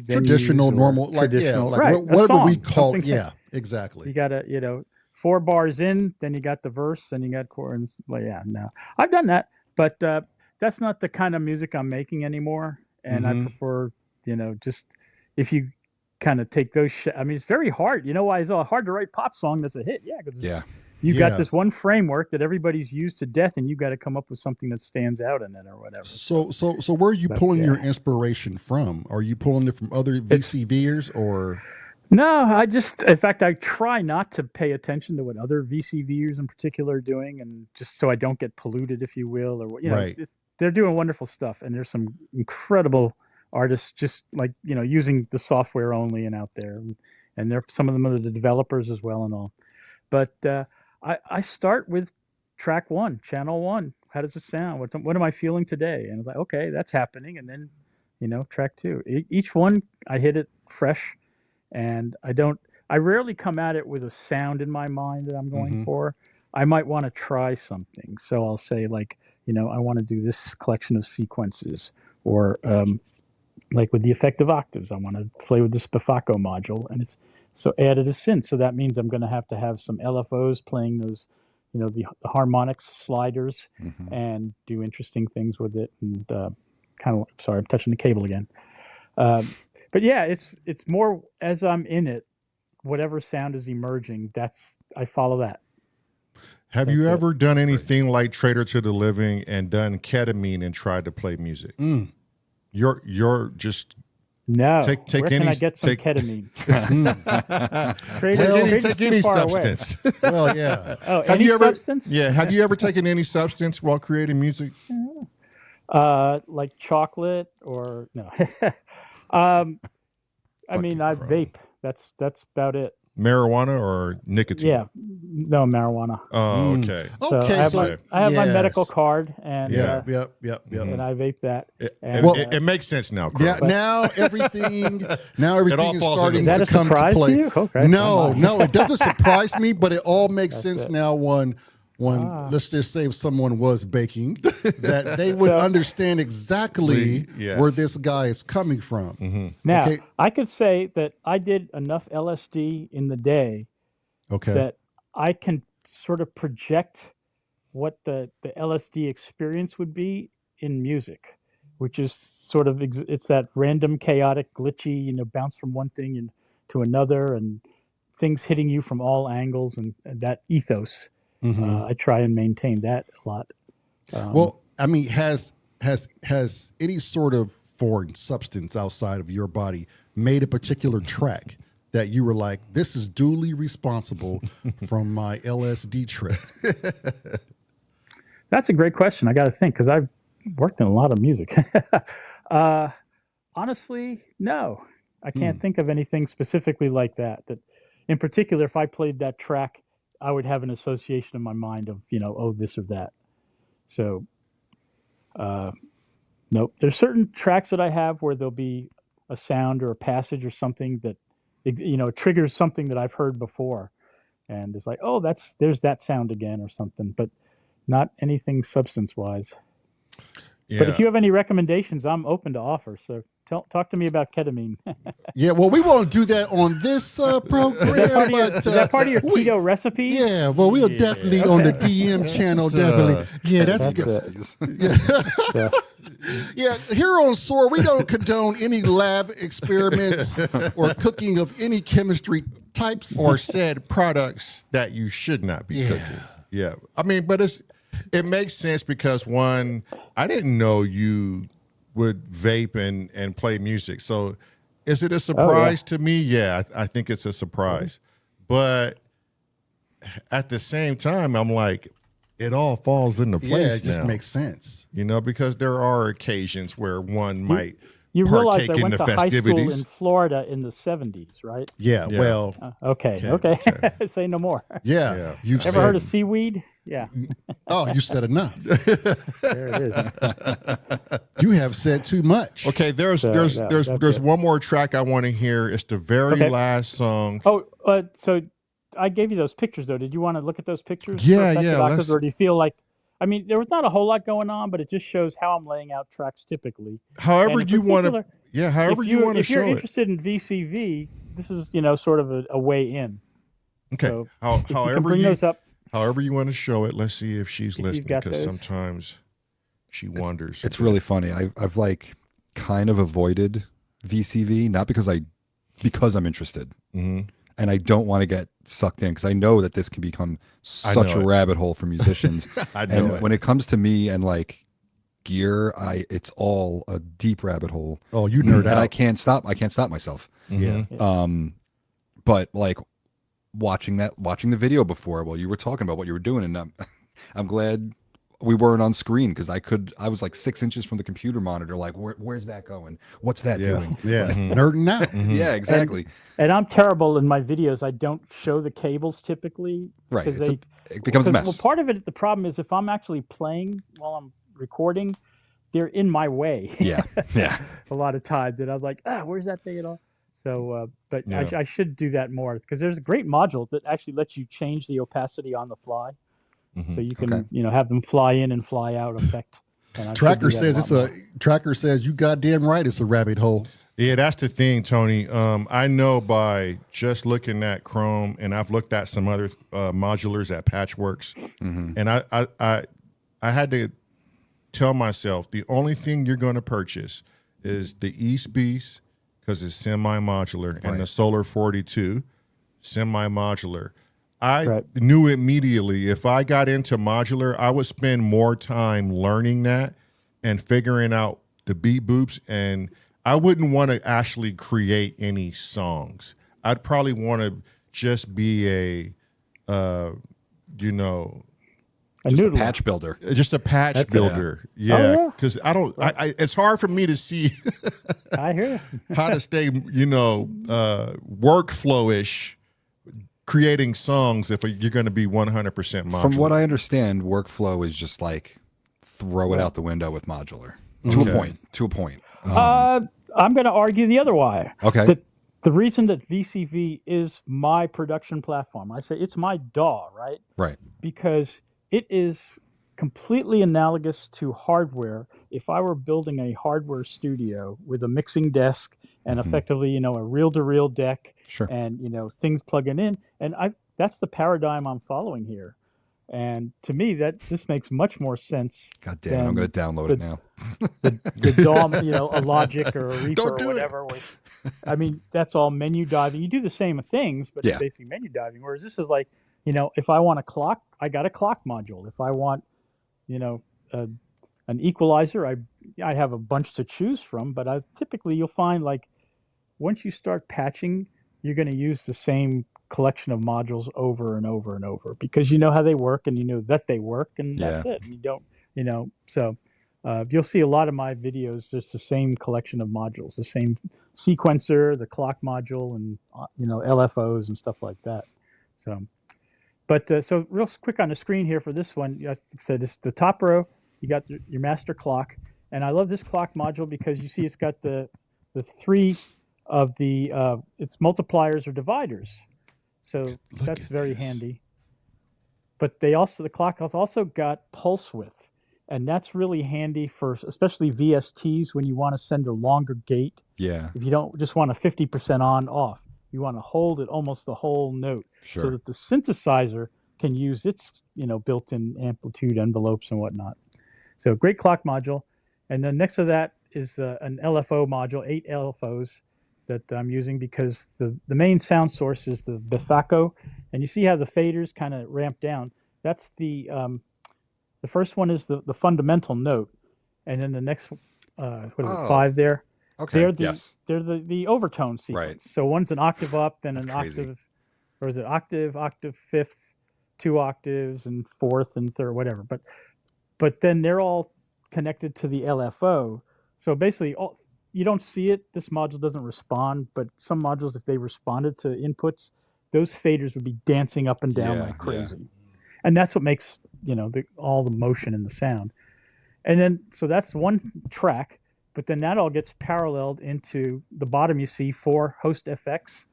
traditional, normal, traditional, like right, whatever song, we call it. Yeah, exactly. You got to, 4 bars in, then you got the verse, and you got chorus. Well, yeah, no, I've done that, but that's not the kind of music I'm making anymore. And I prefer, just if you kind of take those. I mean, it's very hard. You know why it's all hard to write pop song that's a hit? Yeah, because you got this one framework that everybody's used to death, and you got to come up with something that stands out in it or whatever. So where are you pulling your inspiration from? Are you pulling it from other VCVers or? No, in fact, I try not to pay attention to what other VCVers in particular are doing, and just so I don't get polluted, if you will, or they're doing wonderful stuff, and there's some incredible artists just like using the software only and out there, and they're some of them are the developers as well and all. But I start with track 1, channel 1. How does it sound? What am I feeling today? And I'm like, okay, that's happening, and then track 2. Each one I hit it fresh. And I rarely come at it with a sound in my mind that I'm going for. I might want to try something. So I'll say like, I want to do this collection of sequences, or like with the effective octaves, I want to play with the Spafaco module, and it's so added a synth. So that means I'm going to have some LFOs playing those, the harmonics sliders, and do interesting things with it. And sorry, I'm touching the cable again. But yeah, it's more as I'm in it, whatever sound is emerging, I follow that. Have you ever done anything like Traitor to the Living and done ketamine and tried to play music? You're just no. Take Where any. Can I get some ketamine? Take any substance. Well, yeah. Oh, any substance? Yeah. Have you ever taken any substance while creating music? Like chocolate or no? I mean, I vape. That's about it. Marijuana or nicotine? Yeah, no marijuana. Oh, okay. So I have my medical card, and yep. And I vape that. It makes sense now. Carl. Yeah, now everything is starting to come to play. You? Okay. No, it doesn't surprise me, but it all makes sense now. When let's just say if someone was baking, that they would understand exactly where this guy is coming from. Now, I could say that I did enough LSD in the day that I can sort of project what the LSD experience would be in music, which is sort of, it's that random, chaotic, glitchy, bounce from one thing to another, and things hitting you from all angles, and that ethos. I try and maintain that a lot. Well, I mean, has any sort of foreign substance outside of your body made a particular track that you were like, this is duly responsible from my LSD trip? That's a great question. I got to think because I've worked in a lot of music. Honestly, no. I can't think of anything specifically like that. That, in particular, if I played that track, I would have an association in my mind of, oh, this or that. So, nope. There's certain tracks that I have where there'll be a sound or a passage or something that, triggers something that I've heard before, and it's like, oh, there's that sound again or something, but not anything substance-wise. Yeah. But if you have any recommendations, I'm open to offer. So talk to me about ketamine. Yeah, well, we won't do that on this program. Is that part of your keto recipe? Yeah, well, we'll definitely on the DM channel, definitely. Yeah, that's good. Yeah, here on SOAR, we don't condone any lab experiments or cooking of any chemistry types. Or said products that you should not be cooking. Yeah. I mean, but it makes sense because, one, I didn't know you would vape and play music. So is it a surprise to me? Yeah, I think it's a surprise. But at the same time, I'm like, it all falls into place. Yeah, it just now. makes sense. Because there are occasions where one might You realize partake I in went the to high school festivities. in Florida in the 70s, right? Yeah, Yeah. well, Okay. Say no more. yeah. You've Ever heard of seaweed? Yeah. Oh, you said enough. There it is. You have said too much. Okay, there's that's it. one more track I want to hear. It's the very last song. Oh, so I gave you those pictures, though. Did you want to look at those pictures? Yeah, for Effective yeah, Octaves, or do you feel like, I mean, there was not a whole lot going on, but it just shows how I'm laying out tracks typically. However And in you want to, particular, however you want to if you're show it. interested in VCV, this is sort of a way in. Okay, So if you can however bring those up. however you want to show it. Let's see if she's If you've listening, got because those. sometimes she wonders. It's really funny. I've like kind of avoided VCV, not because I'm interested, and I don't want to get sucked in because I know that this can become such a rabbit hole for musicians. I know and it. when it comes to me and like gear, it's all a deep rabbit hole. Oh, you nerd and out. I can't stop myself. Yeah. But like watching the video before while you were talking about what you were doing, and I'm glad we weren't on screen because I was like 6 inches from the computer monitor, like where's that going? What's that doing? Yeah. Nerding out. Yeah, exactly. And I'm terrible in my videos. I don't show the cables typically. Right. 'cause It becomes a mess. Well, part of it, the problem is if I'm actually playing while I'm recording, they're in my way. Yeah. A lot of times. And I'm like, where's that thing at all? So, but Yeah. I should do that more because there's a great module that actually lets you change the opacity on the fly. So you can, have them fly in and fly out effect. And I should Tracker do that says lot more. Tracker says you goddamn right. It's a rabbit hole. Yeah, that's the thing, Tony. I know by just looking at Chrome, and I've looked at some other modulars at Patchworks, and I had to tell myself the only thing you're going to purchase is the East Beast because it's semi-modular, and the Solar 42 semi-modular. I knew immediately if I got into modular, I would spend more time learning that and figuring out the beat boops, and I wouldn't want to actually create any songs. I'd probably want to just be a noodler. Patch builder. just a patch builder. Yeah, because I don't. It's hard for me to see I hear you. how to stay, workflow-ish, creating songs if you're going to be 100% modular. From what I understand, workflow is just like throw it out the window with modular to a point. I'm going to argue the other way. Okay. The reason that VCV is my production platform, I say it's my DAW, right? Right. Because it is completely analogous to hardware. If I were building a hardware studio with a mixing desk and effectively, a reel-to-reel deck, Sure. and things plugging in, and that's the paradigm I'm following here. And to me, this makes much more sense. God damn it, I'm going to download it now. The DAW, a Logic or a Reaper Don't or do it. whatever. I mean, that's all menu diving. You do the same things, but Yeah. it's basically menu diving. Whereas this is like, if I want a clock, I got a clock module. If I want, an equalizer, I have a bunch to choose from. But typically you'll find like once you start patching, you're going to use the same collection of modules over and over and over because you know how they work and you know that they work, and that's it. You don't, so you'll see a lot of my videos, just the same collection of modules, the same sequencer, the clock module, and LFOs and stuff like that. So, but so real quick on the screen here for this one, as I said, it's the top row. You got your master clock, and I love this clock module because you see it's got the three of the its multipliers or dividers. So that's very handy. But the clock has also got pulse width, and that's really handy for especially VSTs when you want to send a longer gate. Yeah. If you don't just want a 50% on off, you want to hold it almost the whole note, Sure. so that the synthesizer can use its built-in amplitude envelopes and whatnot. So great clock module, and then next to that is an LFO module, 8 LFOs that I'm using because the main sound source is the Bifaco, and you see how the faders kind of ramp down. That's the first one is the fundamental note, and then the next what is it, 5 there? Okay. They're the overtone sequence. Right. So one's an octave up, then That's an crazy. octave, or is it octave, fifth, 2 octaves, and fourth and third, whatever. But then they're all connected to the LFO. So basically, you don't see it. This module doesn't respond, but some modules, if they responded to inputs, those faders would be dancing up and down like crazy. And that's what makes all the motion in the sound. And then so that's one track, but then that all gets paralleled into the bottom. You see 4 host FX,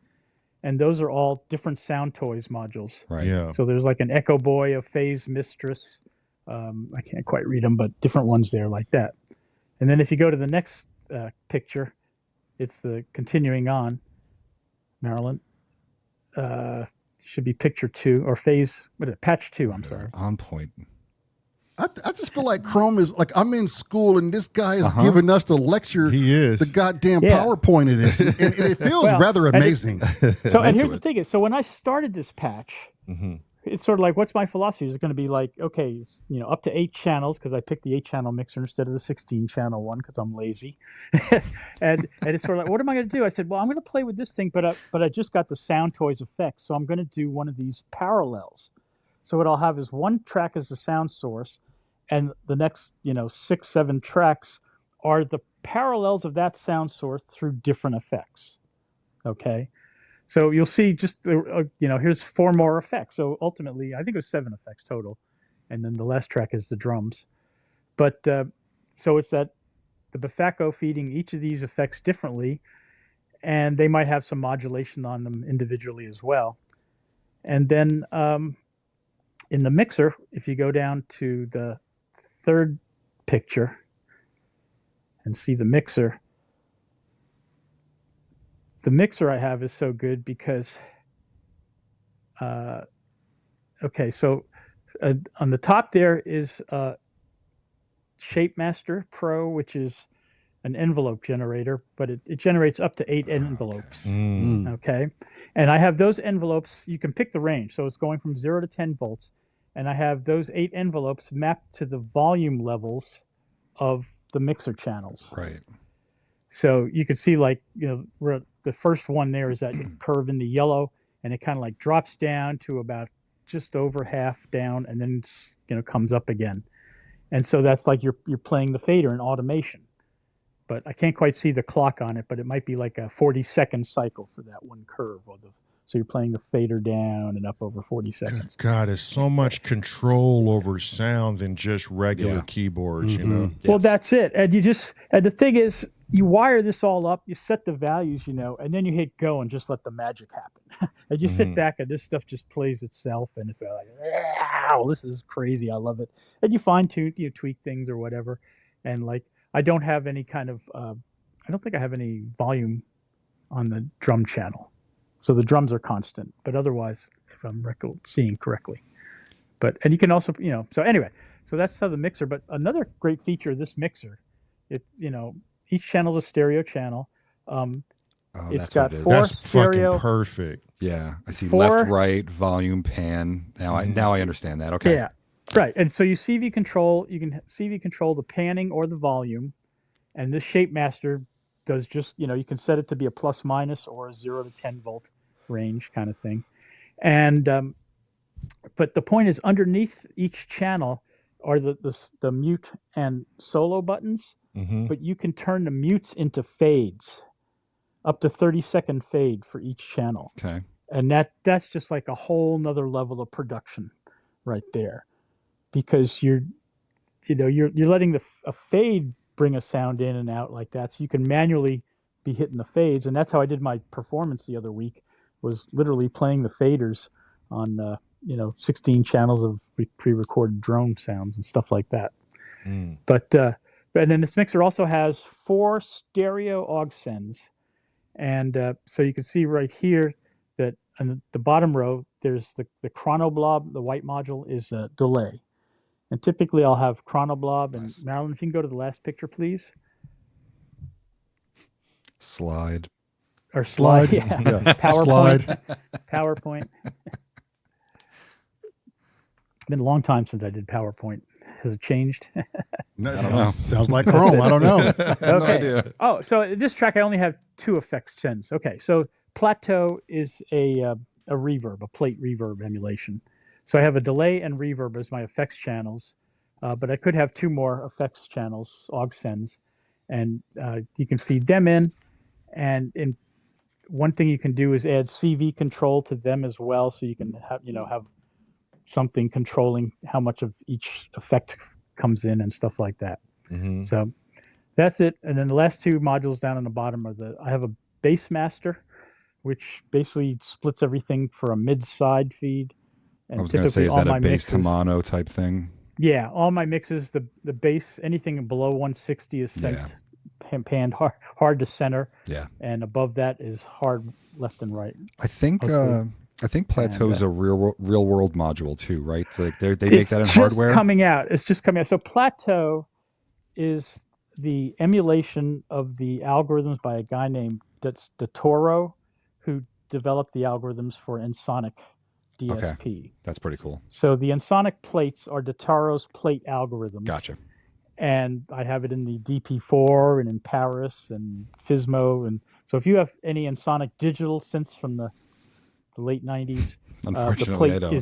and those are all different Sound Toys modules. Right. Yeah. So there's like an Echo Boy, a Phase Mistress. I can't quite read them, but different ones there like that. And then if you go to the next picture, it's the continuing on, Marilyn. Should be picture 2 or phase, patch 2, I'm sorry. On point. I just feel like Chrome is like I'm in school and this guy is giving us the lecture. He is. The goddamn PowerPoint it is. And it feels rather amazing. And here's the thing is, so when I started this patch, it's sort of like, what's my philosophy? Is it going to be like, okay, it's, up to 8 channels because I picked the 8-channel mixer instead of the 16-channel one because I'm lazy, and it's sort of like, what am I going to do? I said, well, I'm going to play with this thing, but I just got the Sound Toys effects, so I'm going to do one of these parallels. So what I'll have is one track as the sound source, and the next 6, 7 tracks are the parallels of that sound source through different effects. Okay. So you'll see just, here's 4 more effects. So ultimately, I think it was 7 effects total. And then the last track is the drums. But so it's that the Bifaco feeding each of these effects differently, and they might have some modulation on them individually as well. And then in the mixer, if you go down to the third picture and see the mixer I have is so good because, okay, so on the top there is ShapeMaster Pro, which is an envelope generator, but it generates up to 8 envelopes. Okay, and I have those envelopes. You can pick the range, so it's going from 0 to 10 volts, and I have those 8 envelopes mapped to the volume levels of the mixer channels. Right. So you can see, like, where the first one there is that curve in the yellow, and it kind of like drops down to about just over half down, and then comes up again. And so that's like you're playing the fader in automation. But I can't quite see the clock on it, but it might be like a 40-second cycle for that one curve. So you're playing the fader down and up over 40 seconds. God, there's so much control over sound than just regular keyboards, Well, that's it. And the thing is, you wire this all up, you set the values, and then you hit go and just let the magic happen. And you sit back and this stuff just plays itself, and it's like, wow, this is crazy. I love it. And you fine tune, you tweak things or whatever. And like, I don't have any kind of, I don't think I have any volume on the drum channel. So the drums are constant, but otherwise, if I'm seeing correctly. And you can also, so anyway, so that's how the mixer, but another great feature of this mixer, each channel is a stereo channel. It's got 4 That's stereo. fucking perfect. Yeah, I see 4 left, right, volume, pan. Now I understand that. Okay. Yeah, right. And so you CV control. You can CV control the panning or the volume, and this ShapeMaster does just you can set it to be a plus minus or a 0 to 10 volt range kind of thing. And but the point is, underneath each channel are the mute and solo buttons, but you can turn the mutes into fades, up to 30-second fade for each channel. Okay. And that's just like a whole nother level of production right there, because you're letting a fade bring a sound in and out like that, so you can manually be hitting the fades. And that's how I did my performance the other week, was literally playing the faders on 16 channels of pre-recorded drone sounds and stuff like that. But and then this mixer also has 4 stereo aux sends, and so you can see right here that on the bottom row there's the chronoblob. The white module is a delay, and typically I'll have chronoblob. And Nice. Marilyn, if you can go to the last picture, please. Slide. Or slide. Yeah. PowerPoint. Slide. PowerPoint. Been a long time since I did PowerPoint. Has it changed? No, don't know. sounds like Chrome. I don't know. No Okay. idea. Oh, so this track I only have 2 effects sends. Okay, so Plateau is a reverb, a plate reverb emulation. So I have a delay and reverb as my effects channels, but I could have 2 more effects channels, aux sends, and you can feed them in. And one thing you can do is add CV control to them as well, so you can have something controlling how much of each effect comes in and stuff like that. So that's it. And then the last 2 modules down on the bottom I have a bass master, which basically splits everything for a mid-side feed. And I was going to say, is that a bass to mono type thing? Yeah, all my mixes, the bass, anything below 160 is sent panned hard to center. Yeah. And above that is hard left and right. I think Plateau's a real world module too, right? So like they make that in hardware. It's just coming out. So Plateau is the emulation of the algorithms by a guy named DeToro, who developed the algorithms for Ensoniq DSP. Okay. That's pretty cool. So the Ensoniq plates are DeToro's plate algorithms. Gotcha. And I have it in the DP4 and in Paris and Fismo. And so if you have any Ensoniq digital synths from the late 90s, unfortunately, I don't.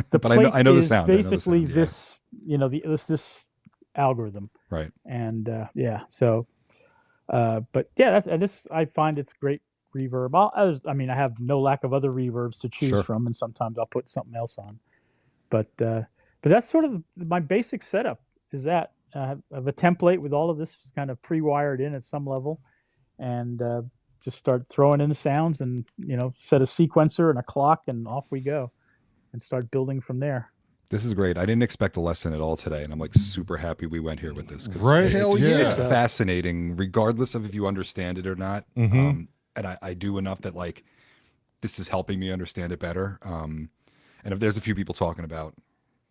The but plate I know the is sound. basically I know the sound, this algorithm. Right. And so, but yeah, I find it's great reverb. I have no lack of other reverbs to choose from, and sometimes I'll put something else on. But that's sort of my basic setup. Is that I have a template with all of this kind of pre-wired in at some level, and just start throwing in the sounds, and set a sequencer and a clock, and off we go, and start building from there. This is great. I didn't expect a lesson at all today, and I'm like super happy we went here with this. Right? Hell yeah. It's fascinating, regardless of if you understand it or not. And I do enough that like this is helping me understand it better. And if there's a few people talking about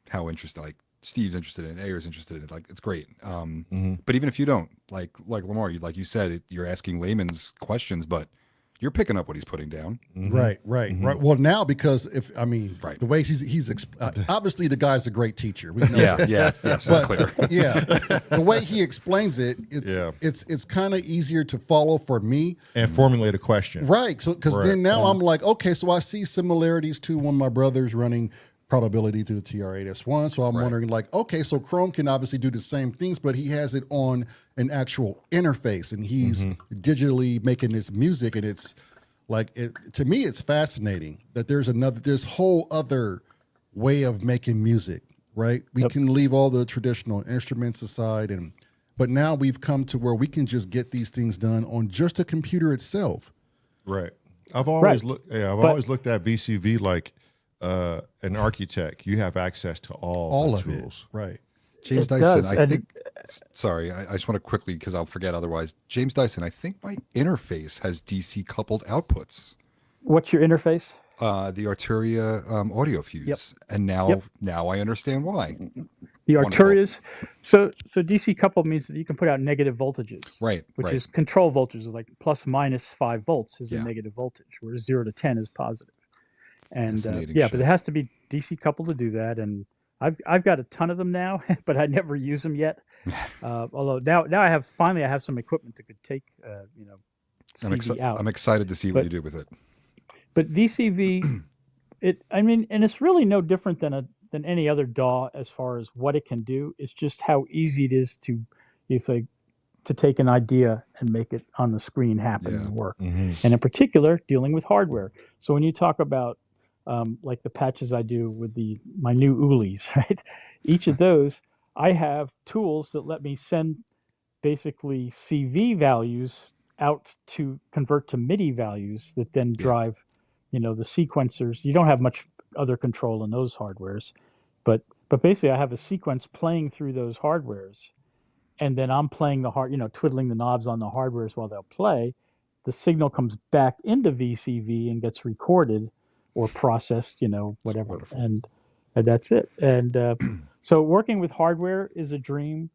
how interested, like Steve's interested in it, Ayer's interested in it, like it's great. But even if you don't, like Lamar, like you said, you're asking layman's questions, but you're picking up what he's putting down. Right. Well, now, because the way he's obviously the guy's a great teacher. We know this. Yes, that's clear. Yeah, the way he explains it, it's kind of easier to follow for me And formulate a question. Right. So because then now I'm like, okay, so I see similarities to when my brother's running probability to the TR-8S1. So I'm wondering, like, okay, so Chrome can obviously do the same things, but he has it on an actual interface, and he's digitally making this music, and it's like, to me, it's fascinating that there's whole other way of making music, right? We can leave all the traditional instruments aside, but now we've come to where we can just get these things done on just a computer itself. Right. I've always looked at VCV like an architect. You have access to all the of tools. It. Right. James Dyson, I think. Sorry, I just want to quickly, because I'll forget otherwise. James Dyson, I think my interface has DC coupled outputs. What's your interface? The Arturia audio fuse, and now I understand why. The Arturias. So DC coupled means that you can put out negative voltages, right? Which is control voltages, like plus minus 5 volts is a negative voltage, whereas 0 to 10 is positive. And but it has to be DC coupled to do that. And I've got a ton of them now, but I never use them yet. Although now I have some equipment that could take CV out. I'm excited to see what you do with it. But VCV, and it's really no different than any other DAW as far as what it can do. It's just how easy it is to take an idea and make it on the screen happen and work. And in particular, dealing with hardware. So when you talk about like the patches I do with my new Ulis, right? Each of those, I have tools that let me send basically CV values out to convert to MIDI values that then drive, the sequencers. You don't have much other control in those hardwares, but basically I have a sequence playing through those hardwares, and then I'm playing twiddling the knobs on the hardwares while they'll play. The signal comes back into VCV and gets recorded or processed, whatever, and that's it. And so working with hardware is a dream.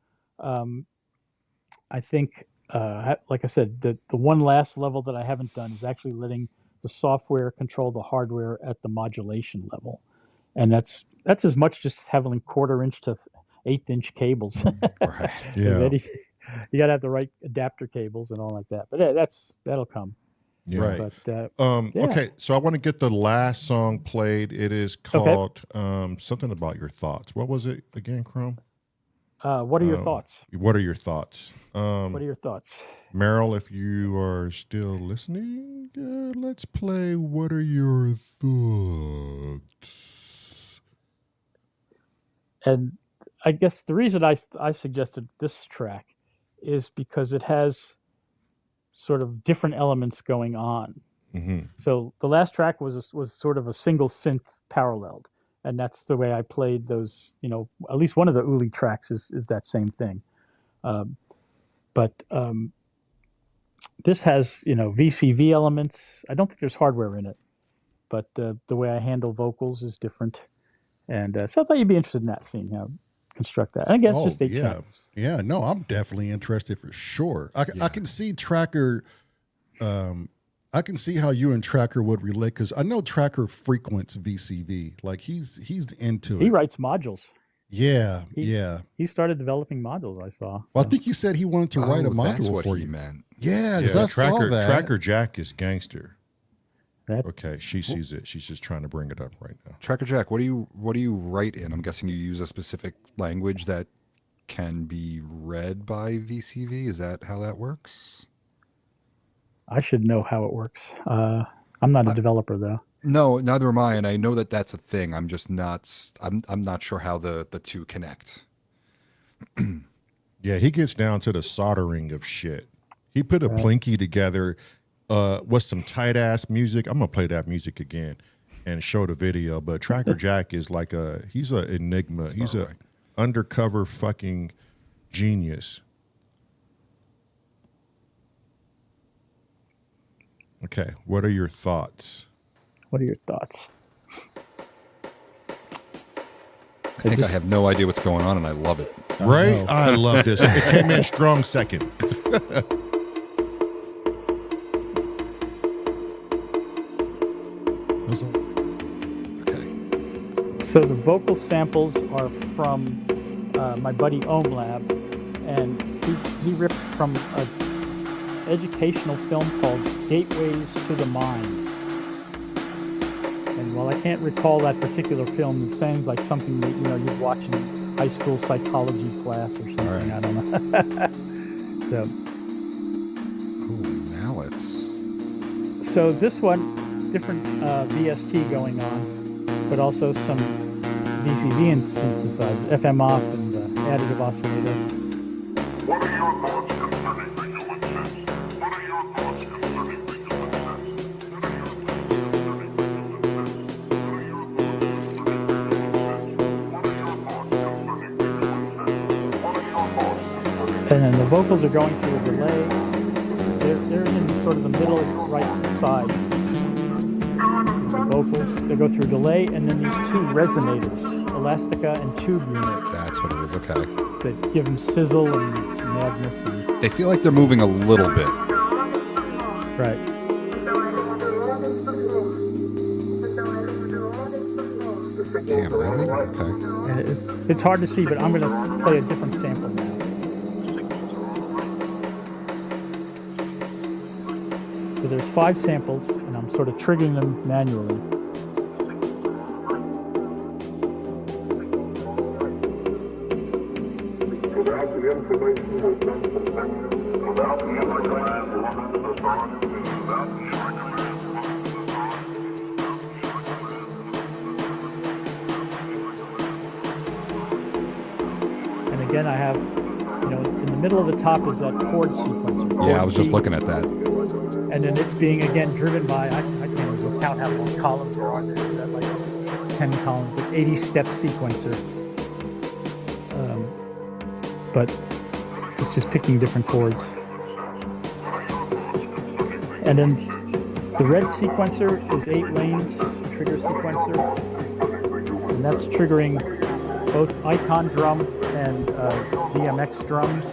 I think, like I said, the one last level that I haven't done is actually letting the software control the hardware at the modulation level, and that's as much just having 1/4-inch to 1/8-inch cables. Right. Yeah. You gotta have the right adapter cables and all like that. But that'll come. Yeah. Right. But Okay, so I want to get the last song played. It is called something about your thoughts. What was it again, Chrome? What are your thoughts? What are your thoughts? What are your thoughts? Meryl, if you are still listening, let's play What Are Your Thoughts? And I guess the reason I suggested this track is because it has sort of different elements going on. Mm-hmm. So the last track was sort of a single synth paralleled, and that's the way I played those. At least one of the Uli tracks is that same thing. But this has VCV elements. I don't think there's hardware in it, but the way I handle vocals is different, and so I thought you'd be interested in that, seeing how construct that. And I guess just 8 channels. Yeah, no, I'm definitely interested for sure. I can see Tracker. I can see how you and Tracker would relate, because I know Tracker frequents VCV. Like he's into it. He writes modules. Yeah, He started developing modules, I saw. Well, I think he said he wanted to write a module that's what for he you. meant. Yeah, because I saw that. Tracker Jack is gangster. That- Okay, she sees it. She's just trying to bring it up right now. Tracker Jack, what do you write in? I'm guessing you use a specific language that can be read by VCV. Is that how that works? I should know how it works. I'm not a developer, though. No, neither am I, and I know that that's a thing. I'm just not. I'm not sure how the two connect. Yeah, he gets down to the soldering of shit. He put a plinky together with some tight ass music. I'm gonna play that music again and show the video. But Tracker Jack is like he's an enigma. He's a undercover fucking genius. Okay, what are your thoughts? What are your thoughts? I think I have no idea what's going on, and I love it. Right? I love this. It came in strong second. Okay. So the vocal samples are from my buddy Ohm Lab, and he ripped from an educational film called Gateways to the Mind. And while I can't recall that particular film, it sounds like something that you'd watch in high school psychology class or something. Right. I don't know. So Mallets. So this one, different VST going on, but also some VCV and synthesizer, FM op and additive oscillator. What are your thoughts concerning the human sense? What are your thoughts concerning the human sense? What are your thoughts concerning the human sense? What are your thoughts concerning the human sense? What are your thoughts concerning the human sense? And then the vocals are going through a delay. They're in sort of the middle right side. The vocals, they go through delay, and then these two resonators, Elastica and Tube Unit, That's what it is. Okay. that give them sizzle and madness. And, They feel like they're moving a little bit. right. Damn, really? Okay. And it's hard to see, but I'm going to play a different sample now. So there's 5 samples, and I'm sort of triggering them manually. Without the information that comes from them, without the information woman to the sun, without the And again, I have, in the middle of the top is that chord sequencer. Yeah, I was just G. looking at that. And then it's being, again, driven by, I can't even count how many columns there are. There's that like 10 columns, like 80-step sequencer. But it's just picking different chords. And then the red sequencer is 8 lanes, trigger sequencer. And that's triggering both icon drum and DMX drums,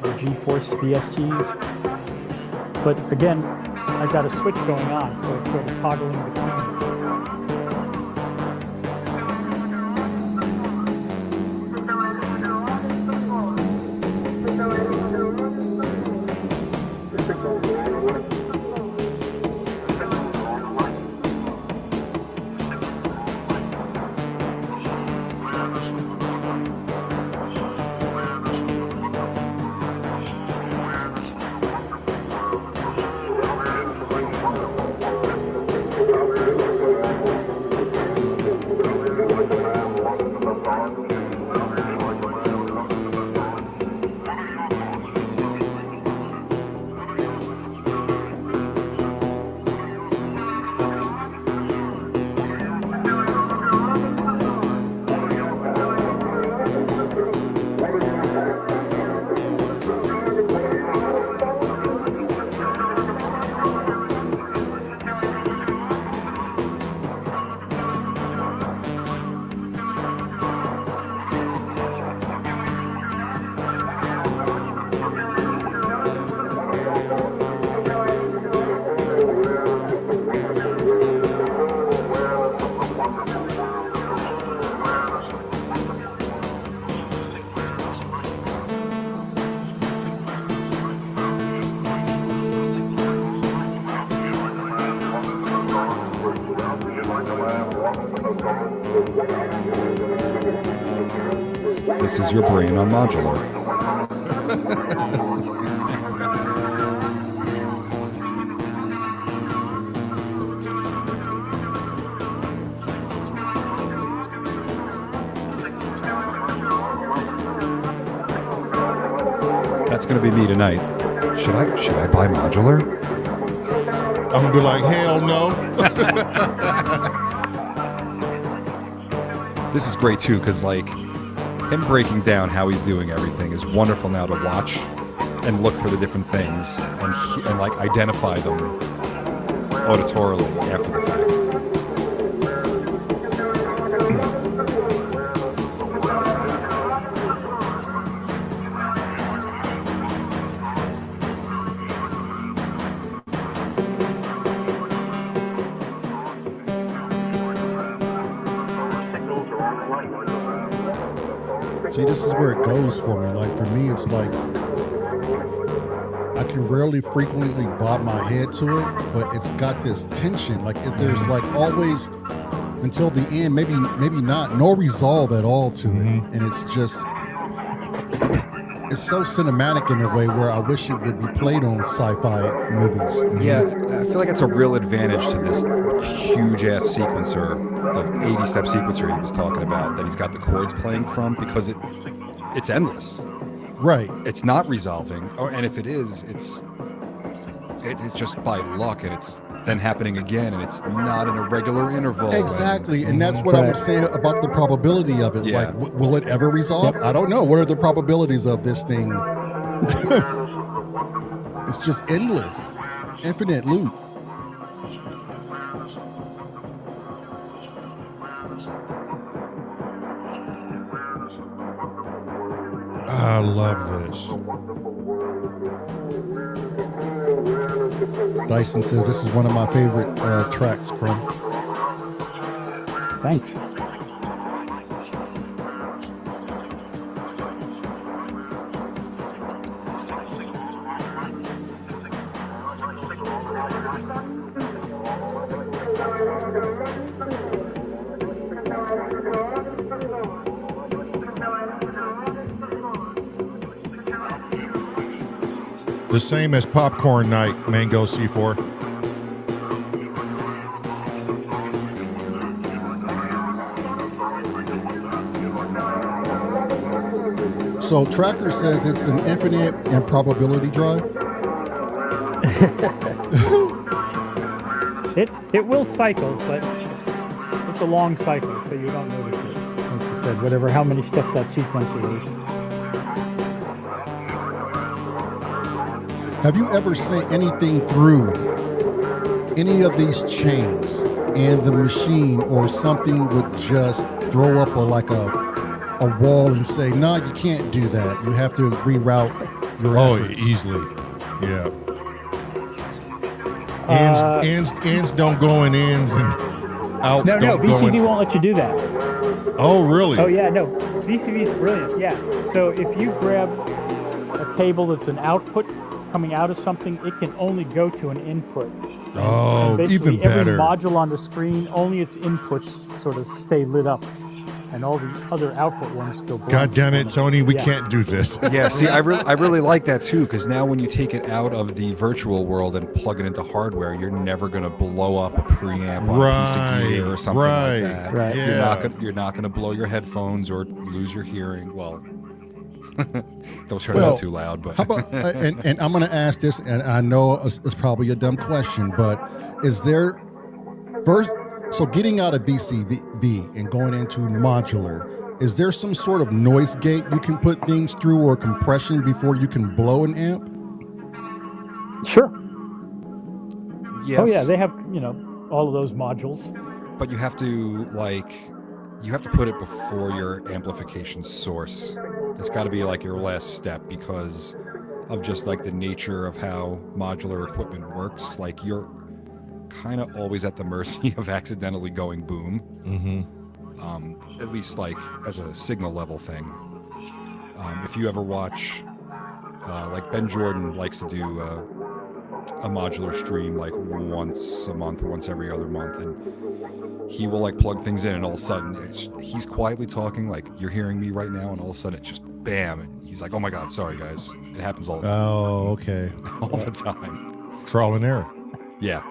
or G-Force VSTs. But again, I've got a switch going on, so it's sort of toggling between. This is your brain on modular. That's gonna be me tonight. Should I buy modular? I'm gonna be like, hell no. This is great too, because like him breaking down how he's doing everything is wonderful now to watch and look for the different things and like identify them auditorily after the fact. See, this is where it goes for me. Like, for me, it's like I can rarely frequently bob my head to it, but it's got this tension. Like, there's like always until the end, maybe not, no resolve at all to it. And it's just, it's so cinematic in a way where I wish it would be played on sci-fi movies. Yeah, I feel like it's a real advantage to this huge ass sequencer, the 80-step sequencer he was talking about, that he's got the chords playing from, because it's endless. Right. It's not resolving, and if it is, it's just by luck, and it's then happening again, and it's not in a regular interval. Exactly, and that's what I was saying about the probability of it. Yeah. Like, will it ever resolve? I don't know. What are the probabilities of this thing? It's just endless, infinite loop. I love this. Dyson says this is one of my favorite tracks, Crum. Thanks. The same as popcorn night, Mango C4. So Tracker says it's an infinite improbability drive. It will cycle, but it's a long cycle, so you don't notice it. Like you said, whatever, how many steps that sequencer is. Have you ever sent anything through any of these chains and the machine or something would just throw up a wall and say, no, you can't do that. You have to reroute your efforts. Easily. Yeah. Ends don't go in ends and outs No, don't go VCV in. won't let you do that. Oh, really? Oh, yeah, no. VCV is brilliant, yeah. So if you grab a cable that's an output coming out of something, it can only go to an input. Oh, And basically even better. every module on the screen, only its inputs sort of stay lit up. And all the other output ones go blank. God damn it, Tony, we Yeah. can't do this. Yeah, see, I really like that too, because now when you take it out of the virtual world and plug it into hardware, you're never gonna blow up a preamp on a piece of gear or something right, like that. right. Yeah. You're not gonna blow your headphones or lose your hearing. Well, don't turn it Well, out too loud, but How about, and I'm going to ask this, and I know it's probably a dumb question, but is there first, so getting out of VCV and going into modular, is there some sort of noise gate you can put things through or compression before you can blow an amp? Sure. yes. Oh, yeah, they have, all of those modules. But you have to put it before your amplification source. That's got to be like your last step because of just like the nature of how modular equipment works. Like you're kind of always at the mercy of accidentally going boom. Mm-hmm. At least like as a signal level thing. If you ever watch, like Ben Jordan likes to do a modular stream like once a month, once every other month, and he will like plug things in and all of a sudden he's quietly talking like you're hearing me right now and all of a sudden it's just bam and he's like, oh my god, sorry guys, it happens all the time. Oh, okay. All the time. Trial and error. Yeah.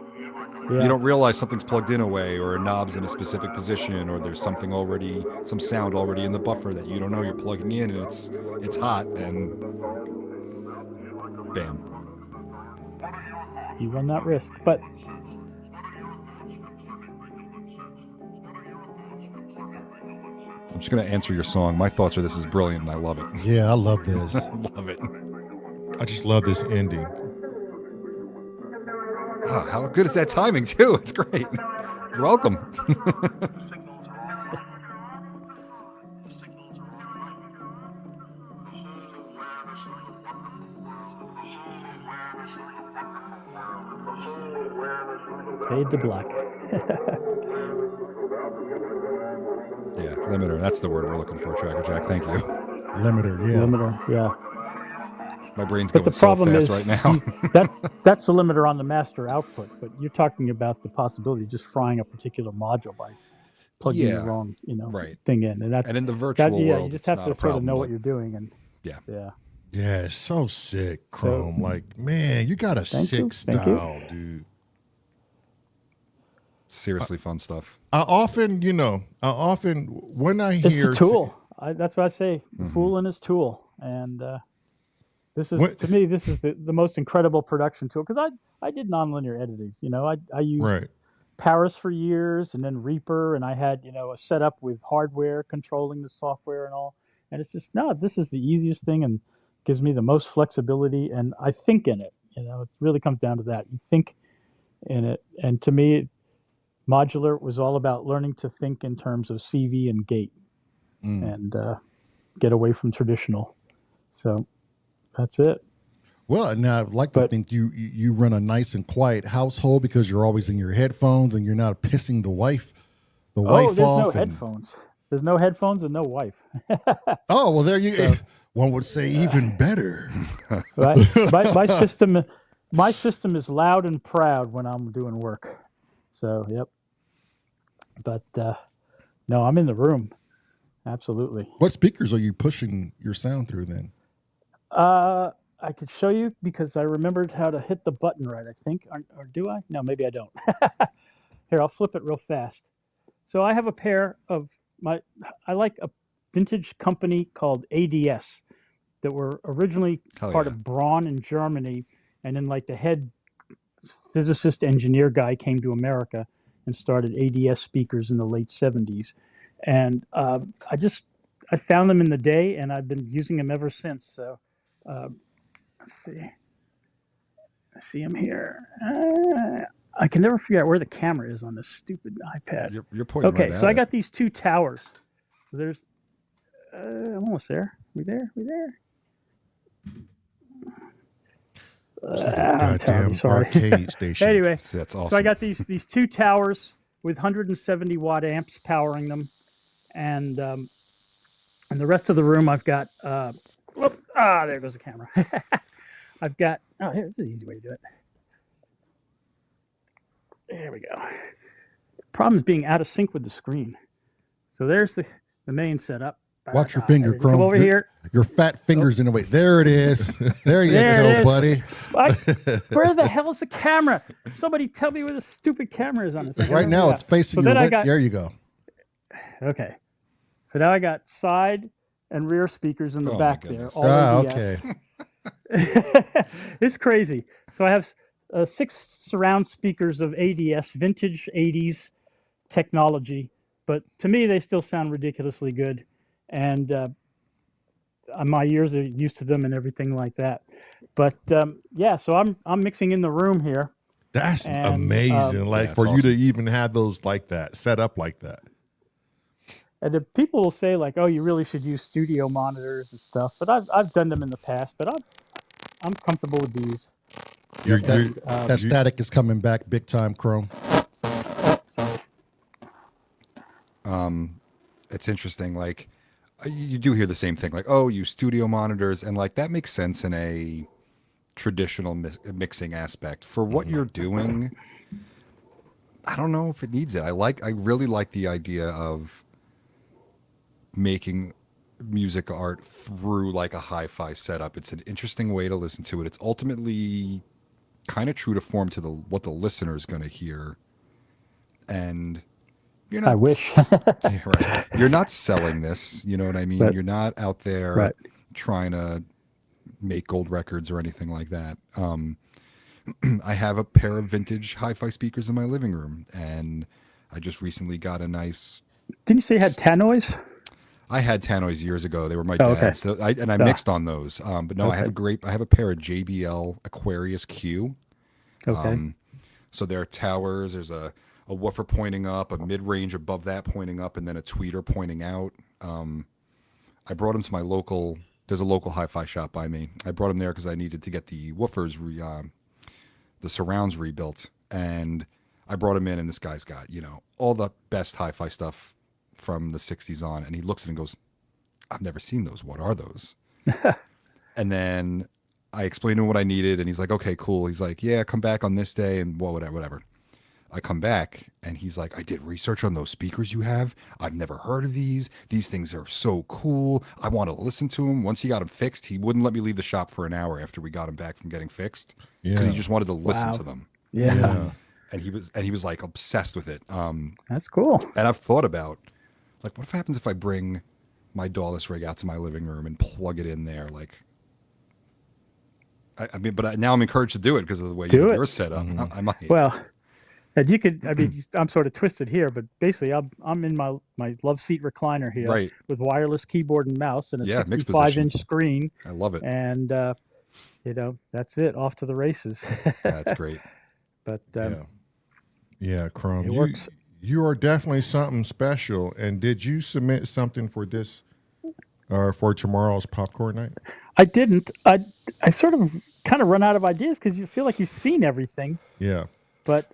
Yeah. You don't realize something's plugged in a way or a knob's in a specific position or there's something already, some sound already in the buffer that you don't know you're plugging in and it's hot and bam. You run that risk. But I'm just going to answer your song. My thoughts are this is brilliant and I love it. Yeah, I love this. Love it. I just love this ending. Oh, how good is that timing too? It's great. You're welcome. fade to black. Yeah, limiter. That's the word we're looking for, Tracker Jack. Thank you. Limiter, yeah. Limiter, yeah. My brain's But going the problem so is fast right now. that's the limiter on the master output. But you're talking about the possibility of just frying a particular module by plugging Yeah, the wrong, right. thing in, and that's And in the virtual yeah, world, you just it's have not to a sort of problem, know but- what you're doing, and Yeah. yeah. Yeah, it's so sick, Chrome. Like, man, you got a Thank you, sick thank you. style, dude. Seriously fun stuff. I often, when I It's hear a tool. That's what I say. Fool in his tool, and this is to me this is the most incredible production tool because I did nonlinear editing. I used right, Paris for years, and then Reaper, and I had a setup with hardware controlling the software and all. And it's just this is the easiest thing and gives me the most flexibility, and I think in it. It really comes down to that. You think in it, and to me, modular was all about learning to think in terms of CV and gate, and get away from traditional. So that's it. Well, now I'd like to think you run a nice and quiet household because you're always in your headphones and you're not pissing the wife There's no off. headphones. There's no headphones and no wife. Well, there you. One would say even better. My system My system is loud and proud when I'm doing work. So, yep. But no, I'm in the room. Absolutely. What speakers are you pushing your sound through then? I could show you because I remembered how to hit the button right, I think. Or do I? No, maybe I don't. Here, I'll flip it real fast. So I have a pair of I like a vintage company called ADS that were originally part of Braun in Germany. And then like the head physicist engineer guy came to America and started ADS speakers in the late 70s. And I found them in the day and I've been using them ever since. So let's see. I see them here. I can never figure out where the camera is on this stupid iPad. You're pointing okay, right so at I it. got these two towers. So there's, I'm almost there. We there? I'm terribly sorry. Arcade station. Anyway, That's awesome. so I got these two towers with 170 watt amps powering them, and the rest of the room I've got. There goes the camera. I've got. Oh, here's the easy way to do it. There we go. Problem is being out of sync with the screen. So there's the main setup. Watch your finger, Chrome. Come over here. Your fat finger's in the way. There it is. There you There it go, is. buddy. Where the hell is the camera? Somebody tell me where the stupid camera is on this thing. Right now, Yeah. it's facing So your then I way. got- There you go. Okay. So now I got side and rear speakers in the Oh, my back there. goodness. All Okay. ADS. It's crazy. So I have 6 surround speakers of ADS, vintage 80s technology. But to me, they still sound ridiculously good. And my ears are used to them and everything like that. But yeah, so I'm mixing in the room here. That's And, amazing. yeah, Like it's for you to awesome. even have those like that, set up like that. And the people will say like, "Oh, you really should use studio monitors and stuff." But I've done them in the past. But I'm comfortable with these. That static is coming back big time, Chrome. So It's interesting. Like, you do hear the same thing. Like, oh, you studio monitors, and like that makes sense in a traditional mixing aspect for what you're doing. I don't know if it needs it. I really like the idea of making music art through like a hi-fi setup. It's an interesting way to listen to it. It's ultimately kind of true to form to what the listener is going to hear. And you're not, I wish. Yeah, right. You're not selling this, you know what I mean? Right. You're not out there Right. trying to make gold records or anything like that. I have a pair of vintage hi-fi speakers in my living room, and I just recently got a nice. Didn't you say you had tannoys? I had tannoys years ago. They were my Oh, okay. dad's, so I mixed on those. But no, I have I have a pair of JBL Aquarius Q. Okay. So there are towers. There's a woofer pointing up, a mid-range above that pointing up, and then a tweeter pointing out. I brought them to my local. There's a local hi-fi shop by me. I brought them there because I needed to get the woofers, the surrounds rebuilt, and I brought them in. And this guy's got all the best hi-fi stuff from the 60s on, and he looks at it and goes, "I've never seen those. What are those?" And then I explained to him what I needed, and he's like, "Okay, cool." He's like, "Yeah, come back on this day," and whatever. I come back, and he's like, "I did research on those speakers you have. I've never heard of these. These things are so cool. I want to listen to them." Once he got them fixed, he wouldn't let me leave the shop for an hour after we got him back from getting fixed, because he just wanted to listen Wow. to them. Yeah. And he was like obsessed with it. That's cool. And I've thought about, like, what happens if I bring my DAWless rig out to my living room and plug it in there? Like, I mean, but now I'm encouraged to do it because of the way Do it. you're set up. I might. Well, and you could. I mean, I'm sort of twisted here, but basically, I'm in my love seat recliner here, Right. with wireless keyboard and mouse and a Yeah, mixed 65-inch screen, I love it. and that's it. Off to the races. That's great. But Yeah, Chrome. It works. You are definitely something special. And did you submit something for this, for tomorrow's popcorn night? I didn't. I sort of kind of run out of ideas because you feel like you've seen everything. Yeah. But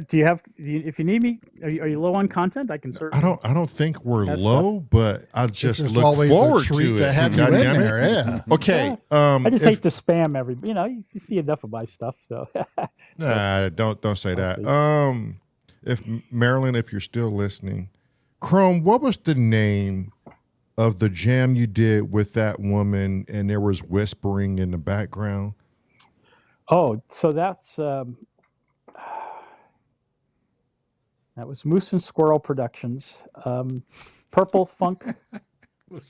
do you have? If you need me, are you low on content? I can certainly. I don't think we're That's low, but I It's just just look always forward a treat to to it. have you God in damn it. there. Yeah. Okay. I just if- hate to spam every. You see enough of my stuff, so. Nah, don't say that. see. If Marilyn, if you're still listening, Chrome, what was the name of the jam you did with that woman, and there was whispering in the background? Oh, so that's that was Moose and Squirrel Productions. Purple Funk.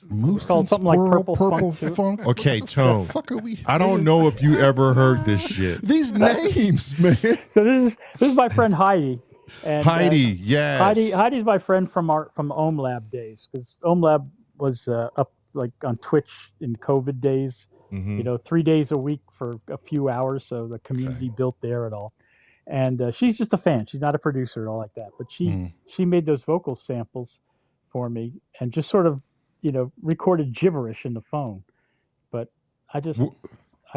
Moose called and something like squirrel, Purple Funk, too. funk. Okay, Tone. Fuck are we? I don't know if you ever heard this shit. These names, man. So this is my friend Heidi. And, Heidi, yes. Heidi's my friend from OhmLab days, because OhmLab was up like on Twitch in COVID days. Mhm. 3 days a week for a few hours, so the community built there and all. And she's just a fan. She's not a producer at all like that, but she made those vocal samples for me and just sort of recorded gibberish in the phone. But I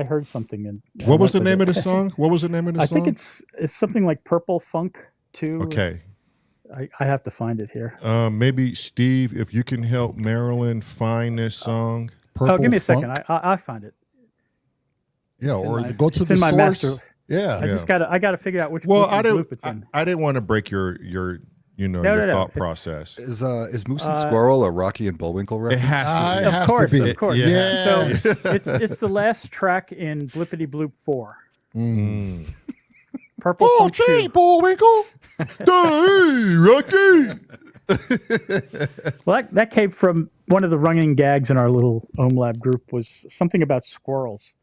heard something and What was the name of the song? What was the name of the I song? think it's something like Purple Funk too. Okay. I have to find it here. Maybe Steve, if you can help Marilyn find this song. Purple Give me a funk? second. I'll find it. Yeah, in or my- go to it's the in my source. master. Yeah. I gotta figure out which Well, loop it's in. I didn't want to break your No. thought It's- process. Is Moose and Squirrel a Rocky and Bullwinkle It reference? has to It be. has Of course, to be. of course. Yeah. So it's the last track in Blippity Bloop 4. Purple Oh, Funk 2. gee, Bullwinkle. Hey, Rocky. Well, that came from one of the running gags in our little OhmLab group was something about squirrels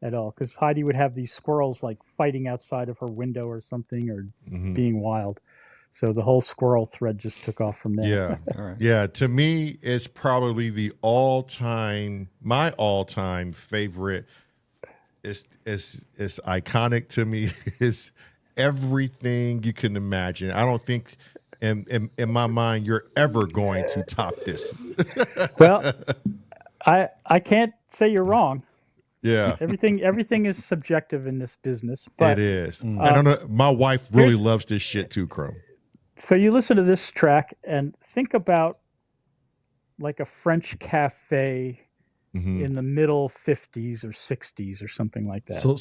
at all, because Heidi would have these squirrels like fighting outside of her window or something, or being wild. So the whole squirrel thread just took off from there. Yeah. All right. Yeah. To me, it's probably my all-time favorite. It's iconic to me. It's everything you can imagine. I don't think in my mind you're ever going to top this. Well, I can't say you're wrong. Yeah. Everything is subjective in this business. But It is. I don't know. My wife really loves this shit too, Chrome. so you listen to this track and think about like a French cafe in the middle 50s or 60s or something like that. So this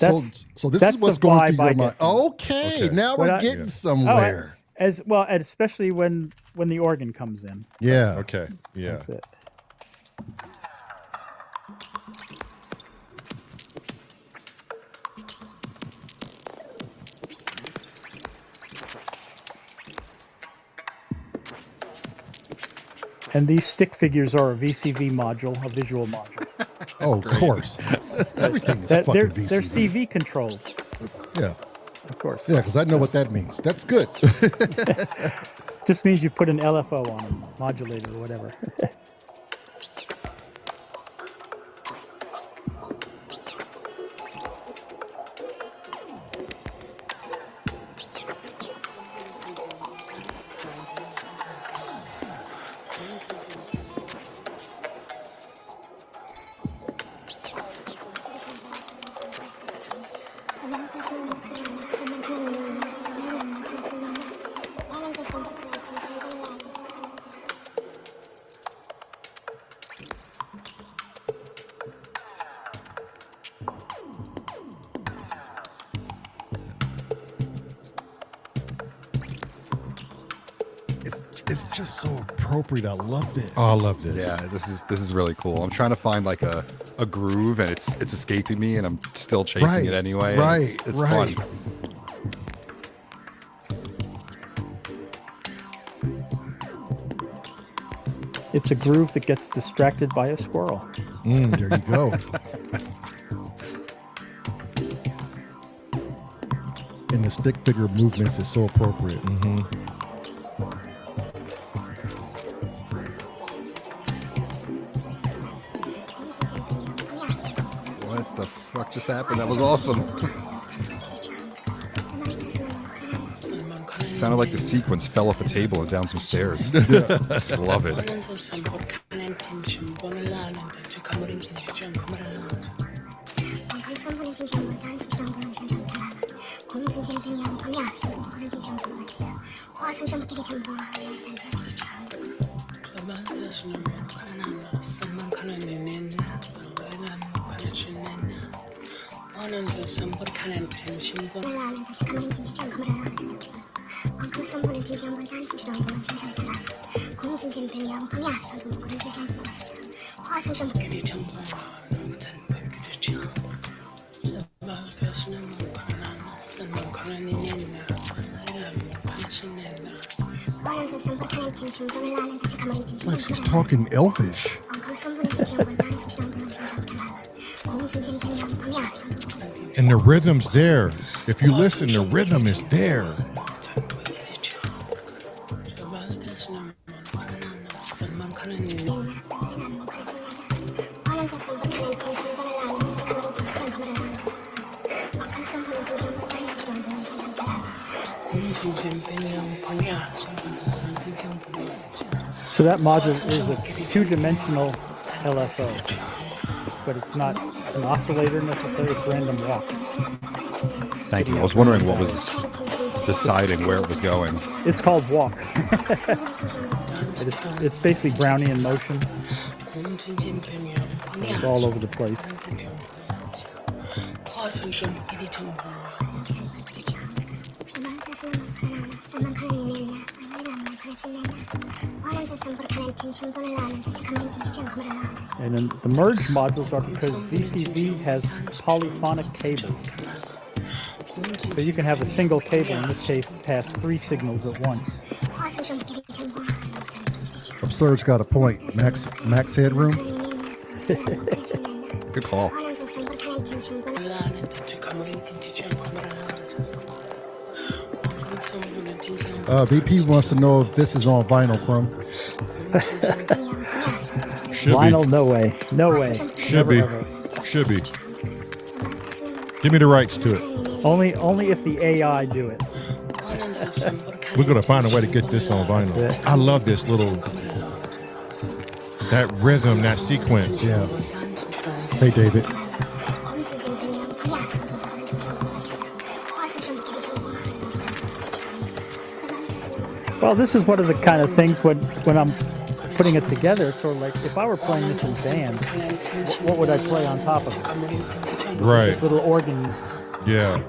that's is what's the going vibe through I your get mind. from it. Okay, Okay. now What we're I- getting Oh, somewhere. as well, and especially when the organ comes in. Yeah. Okay. Yeah. That's it. And these stick figures are a VCV module, a visual module. Oh, of course. Everything is They're fucking VCV. CV controlled, Yeah. of course. Yeah, because I know what that means. That's good. Just means you put an LFO on them, modulator or whatever. It's just so appropriate. I love this. Oh, I love this. Yeah, this is really cool. I'm trying to find like a groove, and it's escaping me, and I'm still chasing Right, it anyway. and right, it's right. fun. It's a groove that gets distracted by a squirrel. There you go. And the stick figure movements is so appropriate. What the fuck just happened? That was awesome. Sounded like the sequence fell off a table and down some stairs. Love it. Like she's talking Elvish. And the rhythm's there. If you listen, the rhythm is there. So that module is a two-dimensional LFO, but it's not an oscillator necessarily. It's random walk. Thank you. I was wondering what was deciding where it was going. It's called walk. It's basically brownie in motion. It's all over the place. And then the merge modules are because VCV has polyphonic cables. So you can have a single cable, in this case, pass 3 signals at once. Absurd's got a point. Max headroom. Good call. VP wants to know if this is on vinyl, Chrome. Should Vinyl, be. no way. No way. Should Never, be. ever. Should be. Give me the rights to it. Only if the AI do it. We're gonna find a way to get this on vinyl. Yeah. I love this little, that rhythm, that sequence. Yeah. Hey, David. Well, this is one of the kind of things when I'm putting it together, it's sort of like if I were playing this in band, what would I play on top of it? Right. This little organ. Yeah.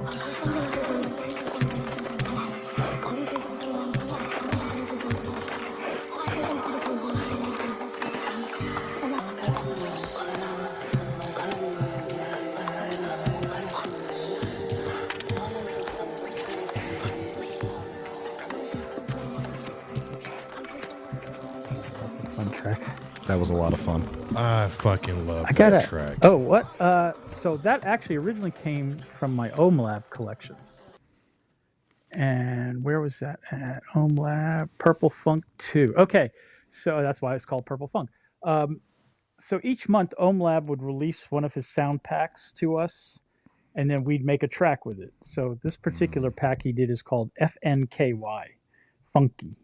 That's a fun track. That was a lot of fun. I fucking love I got that it. track. Oh, what? So that actually originally came from my OhmLab collection. And where was that at? OhmLab, Purple Funk 2. Okay, so that's why it's called Purple Funk. So each month, OhmLab would release one of his sound packs to us, and then we'd make a track with it. So this particular pack he did is called FNKY, Funky.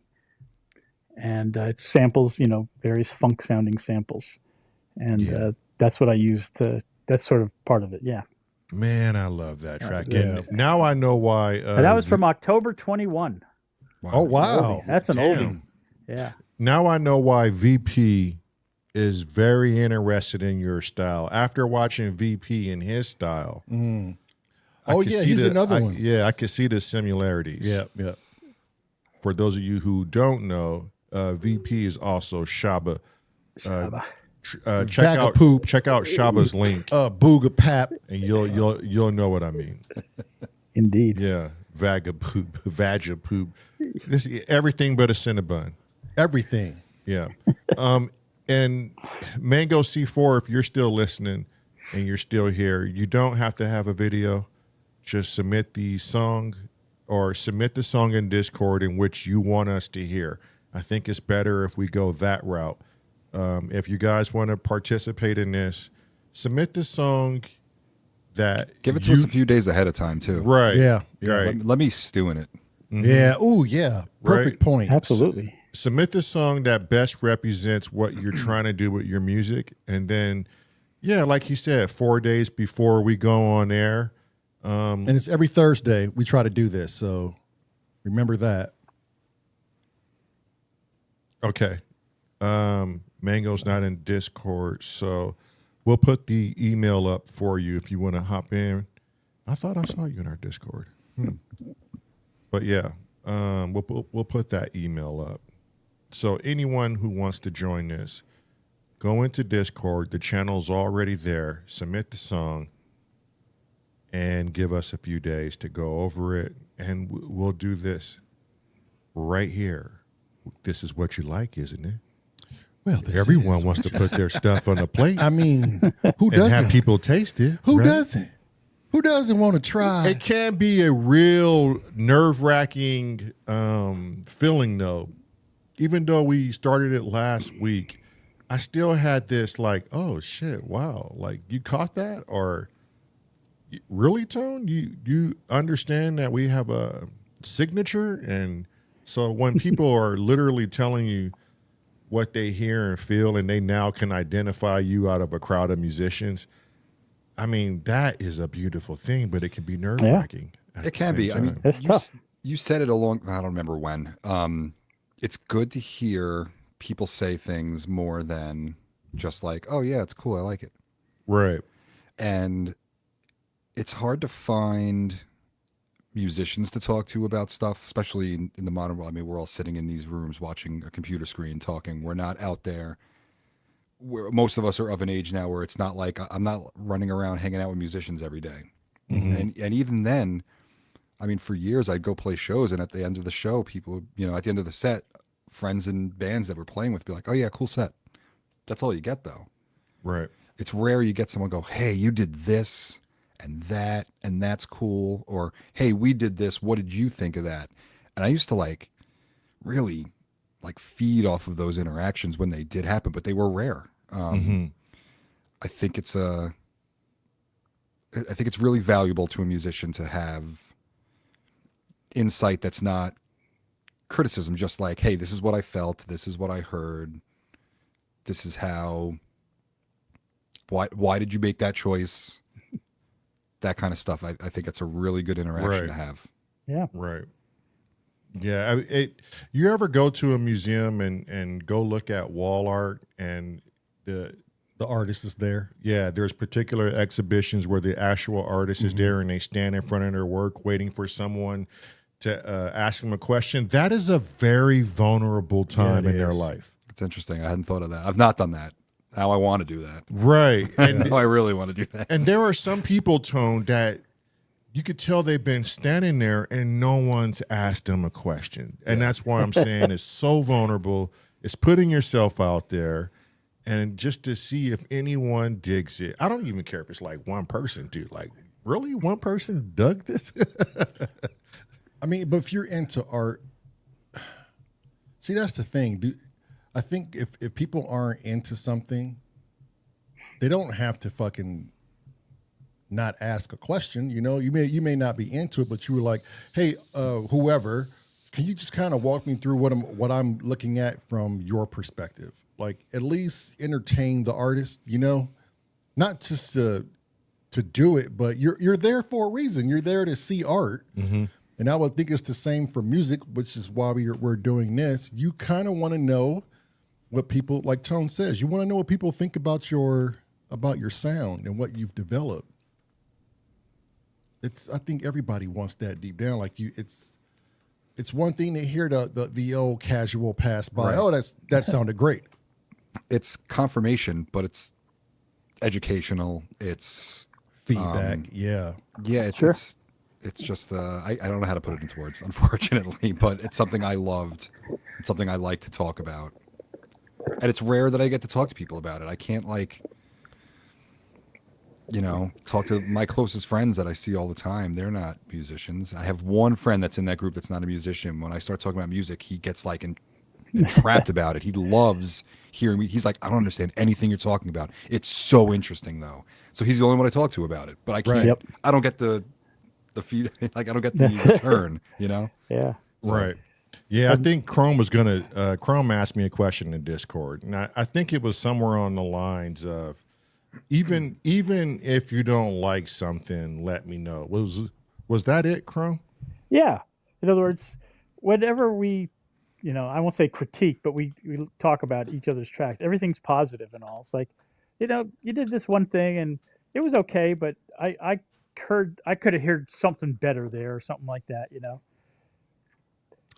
And it samples, various funk-sounding samples. And that's what I used to, that's sort of part of it, yeah. Man, I love that track. Yeah. And now I know why. And that was from October 21. Oh, wow. That's an Damn. oldie. Yeah. Now I know why VP is very interested in your style. After watching VP and his style. I Oh, could yeah, see he's another I- one. Yeah, I could see the similarities. Yeah, yeah. For those of you who don't know, VP is also Shaba. Shabba. Check out Vagapoop. check out Shaba's link, Booga Pap. and you'll know what I mean. Indeed. Yeah, Vagapoop, Vajapoop. This everything but a Cinnabon. Everything. Yeah. And Mango C4, if you're still listening and you're still here, you don't have to have a video. Just submit the song or submit the song in Discord in which you want us to hear. I think it's better if we go that route. If you guys want to participate in this, submit the song that Give it to us a few days ahead of time, too. Right. Yeah, Right. Let me stew in it. Yeah. Oh, yeah. Perfect Right. point. Absolutely. Submit the song that best represents what you're trying to do with your music. And then, yeah, like he said, 4 days before we go on air. And it's every Thursday we try to do this. So remember that. Okay. Mango's not in Discord, so we'll put the email up for you if you want to hop in. I thought I saw you in our Discord. But yeah, we'll put that email up. So anyone who wants to join this, go into Discord. The channel's already there. Submit the song and give us a few days to go over it. And we'll do this right here. This is what you like, isn't it? Well, Everyone wants to put their stuff on a plate I mean, who and doesn't? have people taste it. Who right? doesn't? Who doesn't want to try? It can be a real nerve-wracking feeling, though. Even though we started it last week, I still had this like, oh shit, wow, like you caught that, or really, Tone? You understand that we have a signature, and so when people are literally telling you what they hear and feel, and they now can identify you out of a crowd of musicians. I mean, that is a beautiful thing, but it can be nerve-wracking. It can be. I mean, It's tough. you said it I don't remember when. It's good to hear people say things more than just like, oh yeah, it's cool, I like it. right. And it's hard to find musicians to talk to about stuff, especially in the modern world. I mean, we're all sitting in these rooms watching a computer screen talking. We're not out there. Most of us are of an age now where it's not like I'm not running around hanging out with musicians every day. And even then, I mean, for years I'd go play shows, and at the end of the show, people, at the end of the set, friends and bands that we're playing with be like, "Oh yeah, cool set." That's all you get, though. Right. It's rare you get someone go, "Hey, you did this and that's cool," or "Hey, we did this. What did you think of that?" And I used to really feed off of those interactions when they did happen, but they were rare. I think it's really valuable to a musician to have insight that's not criticism, just like, "Hey, this is what I felt. This is what I heard. This is how. Why did you make that choice?" That kind of stuff. I think it's a really good interaction to have. Yeah. Right. Yeah. You ever go to a museum and go look at wall art, and the artist is there. yeah, there's particular exhibitions where the actual artist is there and they stand in front of their work waiting for someone to ask them a question. That is a very vulnerable time it in their is. life. It's interesting. I hadn't thought of that. I've not done that. Now I want to do that. Right. And Now I really want to do that. And there are some people, Tone, that you could tell they've been standing there and no one's asked them a question. And that's why I'm saying it's so vulnerable. It's putting yourself out there, and just to see if anyone digs it. I don't even care if it's like one person, dude. Like, really? One person dug this? I mean, but if you're into art, see, that's the thing. I think if people aren't into something, they don't have to fucking not ask a question. You may not be into it, but you were like, "Hey, whoever, can you just kind of walk me through what I'm looking at from your perspective? Like, at least entertain the artist, not just to do it, but you're there for a reason. You're there to see art." And I would think it's the same for music, which is why we're doing this. You kind of want to know what people, like Tone says, you want to know what people think about your sound and what you've developed. I think everybody wants that deep down. Like it's one thing to hear the old casual pass by. Right. Oh, that sounded great. It's confirmation, but it's educational. It's Feedback. Yeah. Sure. It's just I don't know how to put it into words, unfortunately, but it's something I loved. It's something I like to talk about. And it's rare that I get to talk to people about it. I can't talk to my closest friends that I see all the time. They're not musicians. I have one friend that's in that group that's not a musician. When I start talking about music, he gets entrapped about it. He loves hearing me. He's like, "I don't understand anything you're talking about. It's so interesting though." So he's the only one I talk to about it. But I can't. Right. Yep. I don't get the feed. I don't get the return. Yeah. Right. Yeah, I think Chrome asked me a question in Discord, and I think it was somewhere on the lines of, even if you don't like something, let me know. Was that it, Chrome? Yeah. In other words, whenever we, I won't say critique, but we talk about each other's tracks. Everything's positive and all. It's like, you did this one thing and it was okay, but I heard I could have heard something better there or something like that.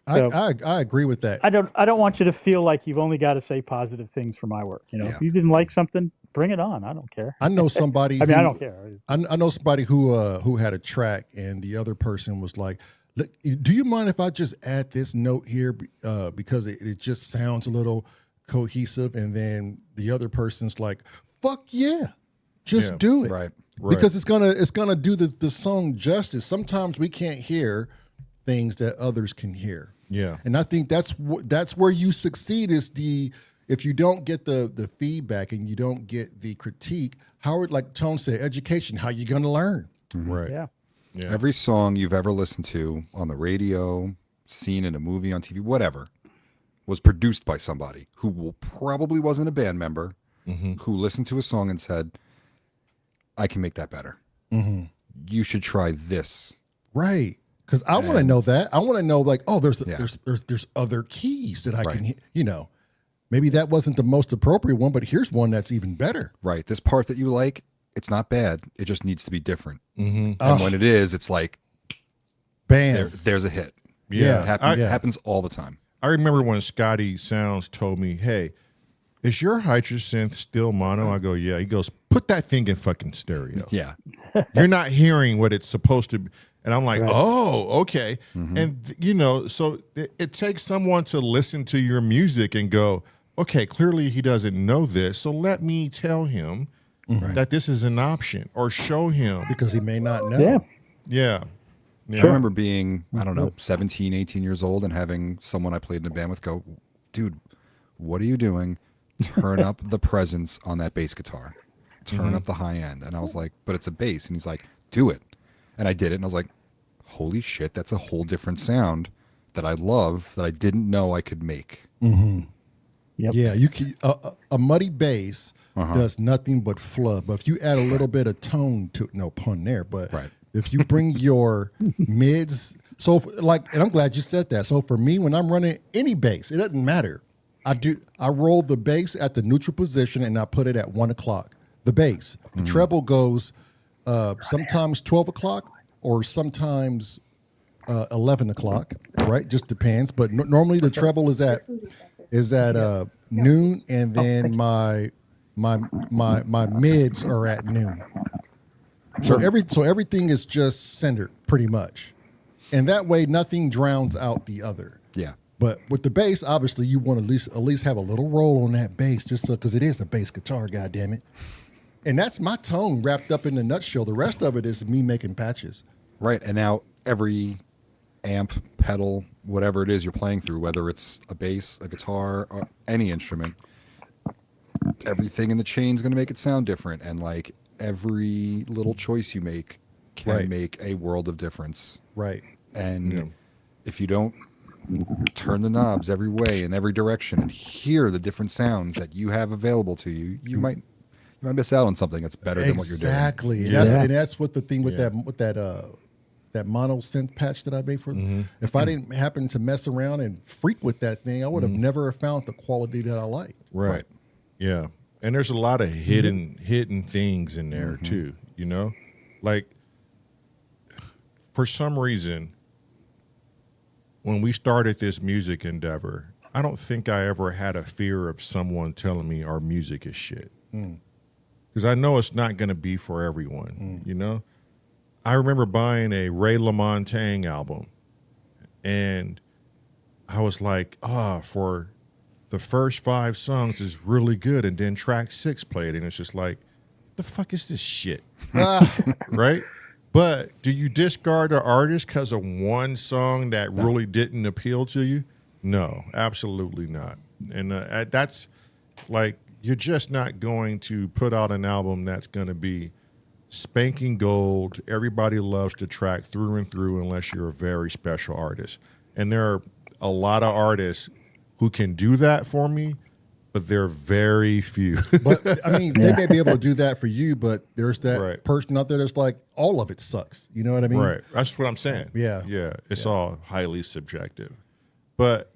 So I agree with that. I don't want you to feel like you've only got to say positive things for my work. Yeah. If you didn't like something, bring it on. I don't care. I know somebody. I mean, I don't care. I know somebody who had a track, and the other person was like, "Look, do you mind if I just add this note here because it just sounds a little cohesive?" And then the other person's like, "Fuck yeah, just do it." Right. Because it's gonna do the song justice. Sometimes we can't hear things that others can hear. Yeah. And I think that's where you succeed is if you don't get the feedback and you don't get the critique, Howard, like Tone said, education, how you gonna learn? Right. Yeah. Yeah. Every song you've ever listened to on the radio, seen in a movie, on TV, whatever, was produced by somebody who probably wasn't a band member, who listened to a song and said, I can make that better. You should try this. Right. Because I want to know that. I want to know, like, oh, there's other keys that I can, maybe that wasn't the most appropriate one, but here's one that's even better. Right. This part that you like, it's not bad. It just needs to be different. And when it is, it's like, bam, there's a hit. Yeah. It happens all the time. I remember when Scotty Sounds told me, "Hey, is your hydrosynth still mono?" I go, "Yeah." He goes, "Put that thing in fucking stereo." Yeah. You're not hearing what it's supposed to be. And I'm like, oh, okay. And, so it takes someone to listen to your music and go, okay, clearly he doesn't know this. So let me tell him that this is an option or show him. Because he may not know. Yeah. Yeah. I remember being, 17, 18 years old and having someone I played in a band with go, dude, what are you doing? Turn up the presence on that bass guitar. Turn up the high end. And I was like, but it's a bass. And he's like, do it. And I did it, and I was like, holy shit, that's a whole different sound that I love that I didn't know I could make. Yep. Yeah, you can, a muddy bass does nothing but flood. But if you add a little bit of tone to it, no pun there, but if you bring your mids, and I'm glad you said that. So for me, when I'm running any bass, it doesn't matter. I roll the bass at the neutral position, and I put it at 1 o'clock. The bass. The treble goes sometimes 12 o'clock or sometimes 11 o'clock, right? Just depends. But normally the treble is at noon, and then my mids are at noon. So everything is just centered pretty much, and that way nothing drowns out the other. Yeah. But with the bass, obviously you want to at least have a little roll on that bass, just so because it is a bass guitar, goddammit. And that's my tone wrapped up in a nutshell. The rest of it is me making patches. Right. And now every amp, pedal, whatever it is you're playing through, whether it's a bass, a guitar, or any instrument, everything in the chain is going to make it sound different. And like every little choice you make can make a world of difference. Right. And if you don't turn the knobs every way in every direction and hear the different sounds that you have available to you, you might miss out on something that's better than what you're doing. Exactly. And that's what the thing with that mono synth patch that I made for. If I didn't happen to mess around and freak with that thing, I would have never found the quality that I like. Right. Yeah. And there's a lot of hidden things in there too, Like for some reason, when we started this music endeavor, I don't think I ever had a fear of someone telling me our music is shit. Because I know it's not going to be for everyone, I remember buying a Ray LaMontagne album, and I was like, for the first 5 songs is really good, and then track 6 played, and it's just like, the fuck is this shit? Right? But do you discard an artist because of one song that really didn't appeal to you? No, absolutely not. And that's like, you're just not going to put out an album that's going to be spanking gold. Everybody loves the track through and through unless you're a very special artist. And there are a lot of artists who can do that for me, but they're very few. But I mean, they may be able to do that for you, but there's that person out there that's like, all of it sucks. You know what I mean? Right. That's what I'm saying. Yeah. Yeah. It's all highly subjective. But,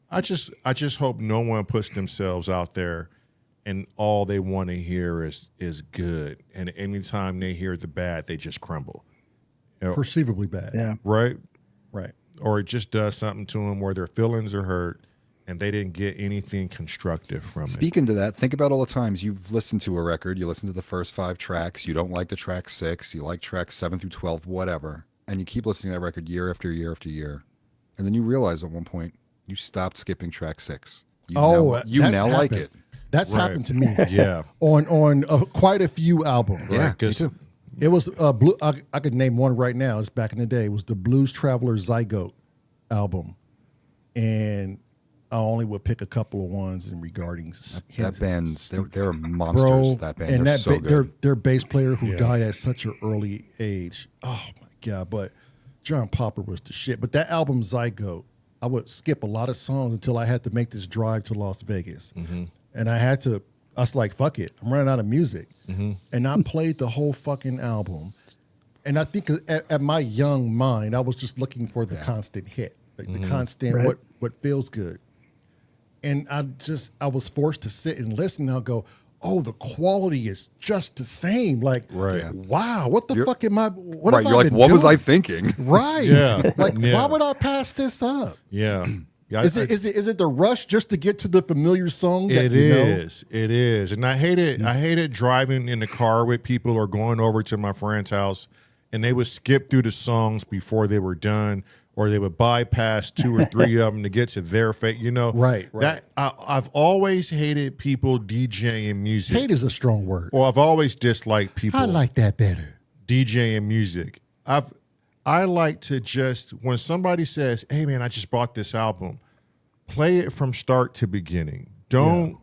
I just hope no one puts themselves out there and all they want to hear is good. And anytime they hear the bad, they just crumble. You know, Perceivably bad. Yeah. right? Right. Or it just does something to them where their feelings are hurt and they didn't get anything constructive from it. Speaking to that, think about all the times you've listened to a record, you listen to the first 5 tracks, you don't like the track 6, you like tracks 7 through 12, whatever, and you keep listening to that record year after year after year, and then you realize at one point you stopped skipping track 6. You that's now like happened. it. That's Right. happened to me. Yeah. On quite a few albums. Yeah, me 'cause- too. It was blue. I could name one right now. It's back in the day. It was the Blues Traveler Zygote album, and I only would pick a couple of ones in regarding That band's they're monsters. That band, and they're that so good. their bass player who Yeah. died at such an early age. Oh my god! But John Popper was the shit. But that album Zygote, I would skip a lot of songs until I had to make this drive to Las Vegas, and I had to. I was like, "Fuck it, I'm running out of music," and I played the whole fucking album. And I think at my young mind, I was just looking for the constant hit, like the constant Right. what feels good. And I was forced to sit and listen. And I'll go, oh, the quality is just the same. Like, Right. wow, what the You're- fuck am I? What Right, have you're I like, been what was doing? I thinking? Right. Yeah. Like, Yeah. why would I pass this up? Yeah. Yeah. Is it the rush just to get to the familiar song? That It you know? is. It is. And I hate it. I hate it driving in the car with people or going over to my friend's house and they would skip through the songs before they were done, or they would bypass 2 or 3 of them to get to their fate. You know, Right. That I've always hated people DJing music. Hate is a strong word. Well, I've always disliked people I like that better. DJing music. I like to just, when somebody says, "Hey man, I just bought this album," play it from start to beginning. Don't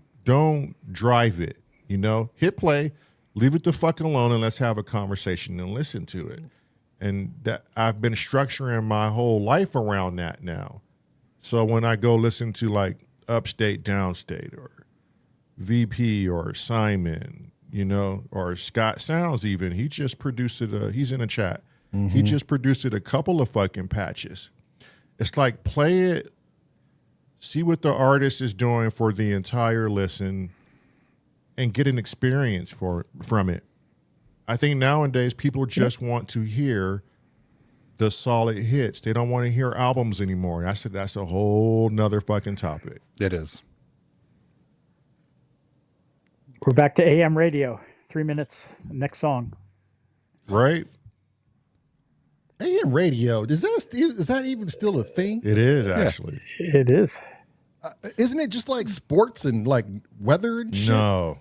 drive it. You know, hit play, leave it the fuck alone, and let's have a conversation and listen to it. And that I've been structuring my whole life around that now. So when I go listen to like Upstate, Downstate, or VP, or Simon, you know, or Scott Sounds, even he just produced it. He's in a chat. He just produced it a couple of fucking patches. It's like play it, see what the artist is doing for the entire listen, and get an experience from it. I think nowadays people just want to hear the solid hits. They don't want to hear albums anymore. I said that's a whole nother fucking topic. It is. We're back to AM radio. 3 minutes. Next song. Right? AM radio, is that even still a thing? It is actually. It is. Isn't it just like sports and like weather and shit? No.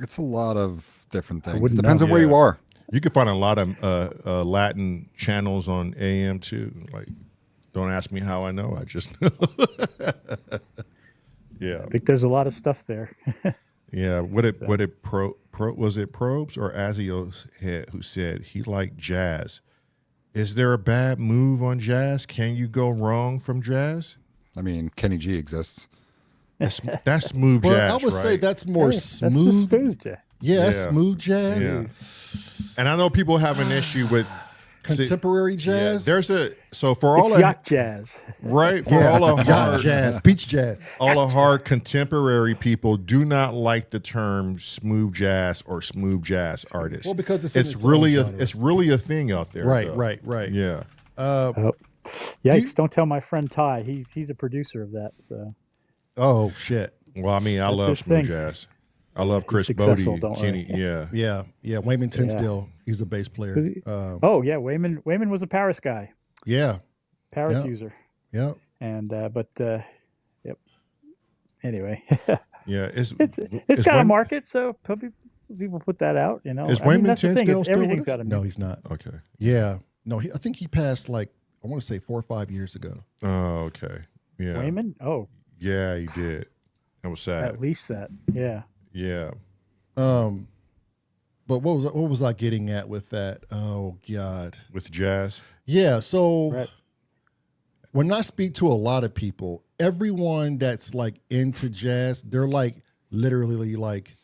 It's a lot of different things. It wouldn't depends know. on where you Yeah. are. You can find a lot of Latin channels on AM too. Like, don't ask me how I know. I just know. Yeah, I think there's a lot of stuff there. yeah. What it was it Probes or Azios head who said he liked jazz? Is there a bad move on jazz? Can you go wrong from jazz? I mean, Kenny G exists. That's smooth Well, jazz, I would right? say that's more That's just smooth. smooth jazz. Yeah, that's Yeah. smooth jazz. Yeah. And I know people have an issue with Contemporary jazz. There's for all It's the yacht jazz. right for all the yacht hard jazz, beach jazz. all the hard contemporary people do not like the term smooth jazz or smooth jazz artist. Well, because it's in its really own genre. it's really a thing out there. Right, though. right. Yeah. Oh. Yikes! Don't tell my friend Ty. He's a producer of that. So Oh shit. Well, I mean, I That's love his smooth thing. jazz. I love Chris successful, Bodie, don't Kenny. worry. Yeah. Yeah. Wayman Tinsdale, he's a bass player. oh yeah, Wayman was a Paris guy, Yeah. Paris Yeah. user, Yeah. and yep. Anyway, Yeah. It's it's got a market, so people put that out. You know, Is I mean, Wayman that's the thing, Tinsdale is still with everything's us? got a No, he's not. okay. Yeah. No, I think he passed like I want to say 4 or 5 years ago. Oh, okay. Yeah. Wayman. Oh, Yeah, he did. That was sad. at least that. Yeah. Yeah. But what was I getting at with that? Oh God. With jazz. Yeah. So Right. when I speak to a lot of people, everyone that's like into jazz, they're like literally like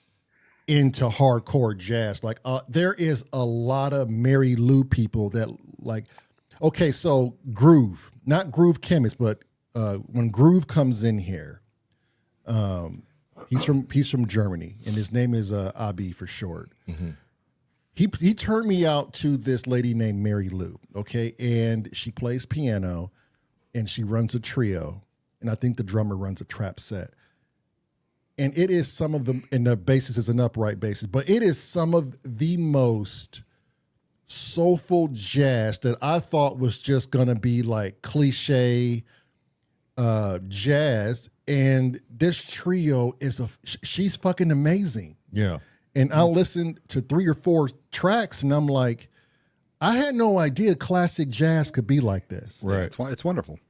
into hardcore jazz. Like there is a lot of Mary Lou people that like, okay, so groove, not groove chemists, but when Groove comes in here, he's from Germany, and his name is Abi for short. He turned me out to this lady named Mary Lou, okay? And she plays piano, and she runs a trio, and I think the drummer runs a trap set. And it is some of them, and the bassist is an upright bassist, but it is some of the most soulful jazz that I thought was just gonna be like cliche jazz. And this trio is she's fucking amazing. Yeah. And I listened to 3 or 4 tracks, and I'm like, I had no idea classic jazz could be like this. Right. It's wonderful.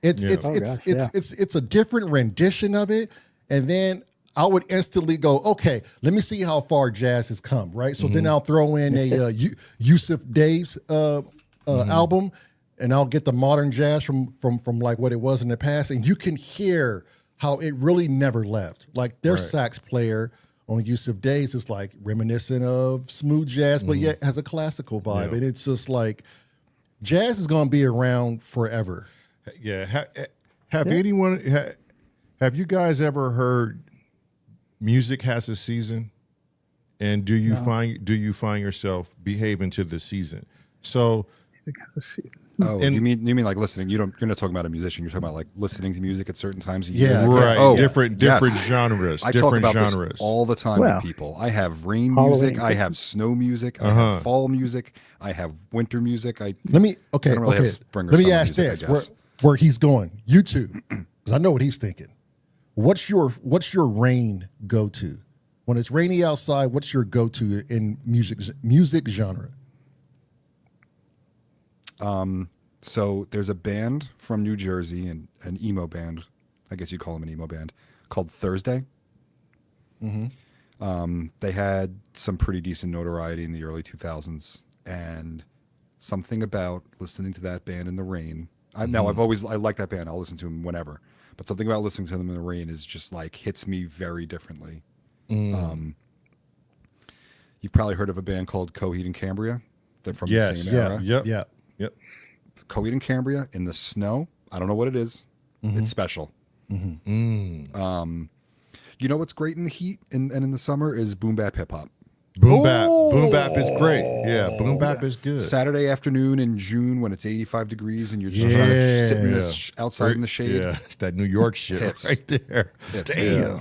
It's Yeah. it's a different rendition of it, and then I would instantly go, okay, let me see how far jazz has come, right? So then I'll throw in a Yusuf Dave's album, and I'll get the modern jazz from like what it was in the past, and you can hear how it really never left. Like their sax player on Yusuf Days is like reminiscent of smooth jazz, but yet has a classical vibe, and it's just like jazz is going to be around forever. Yeah. Have you guys ever heard music has a season? And do you find yourself behaving to the season? So Oh, And- you mean like listening? You're not talking about a musician. You're talking about like listening to music at certain times of Yeah. year. right, Oh, different yes. genres, I talk different about genres. this all the time Well, with people. I have rain Halloween. music. I have snow music. I have fall music. I have winter music. Let me I don't really have spring or Let me summer ask music, I this: guess. where he's going, YouTube, because I know what he's thinking. What's your rain go to? When it's rainy outside, what's your go to in music genre? So there's a band from New Jersey, and an emo band, I guess you'd call them an emo band, called Thursday. They had some pretty decent notoriety in the early 2000s, and something about listening to that band in the rain. I like that band. I'll listen to them whenever, but something about listening to them in the rain is just like hits me very differently. You've probably heard of a band called Coheed and Cambria. They're from the same era. Yeah. Yep. Coheed and Cambria in the snow. I don't know what it is. It's special. You know what's great in the heat and in the summer is boom bap hip hop. Boom bap. Boom bap is great. Yeah, boom bap is good. Saturday afternoon in June when it's 85 degrees and you're just trying to sit in this outside in the shade. Yeah, it's that New York shit Hits. right there. Hits. Damn.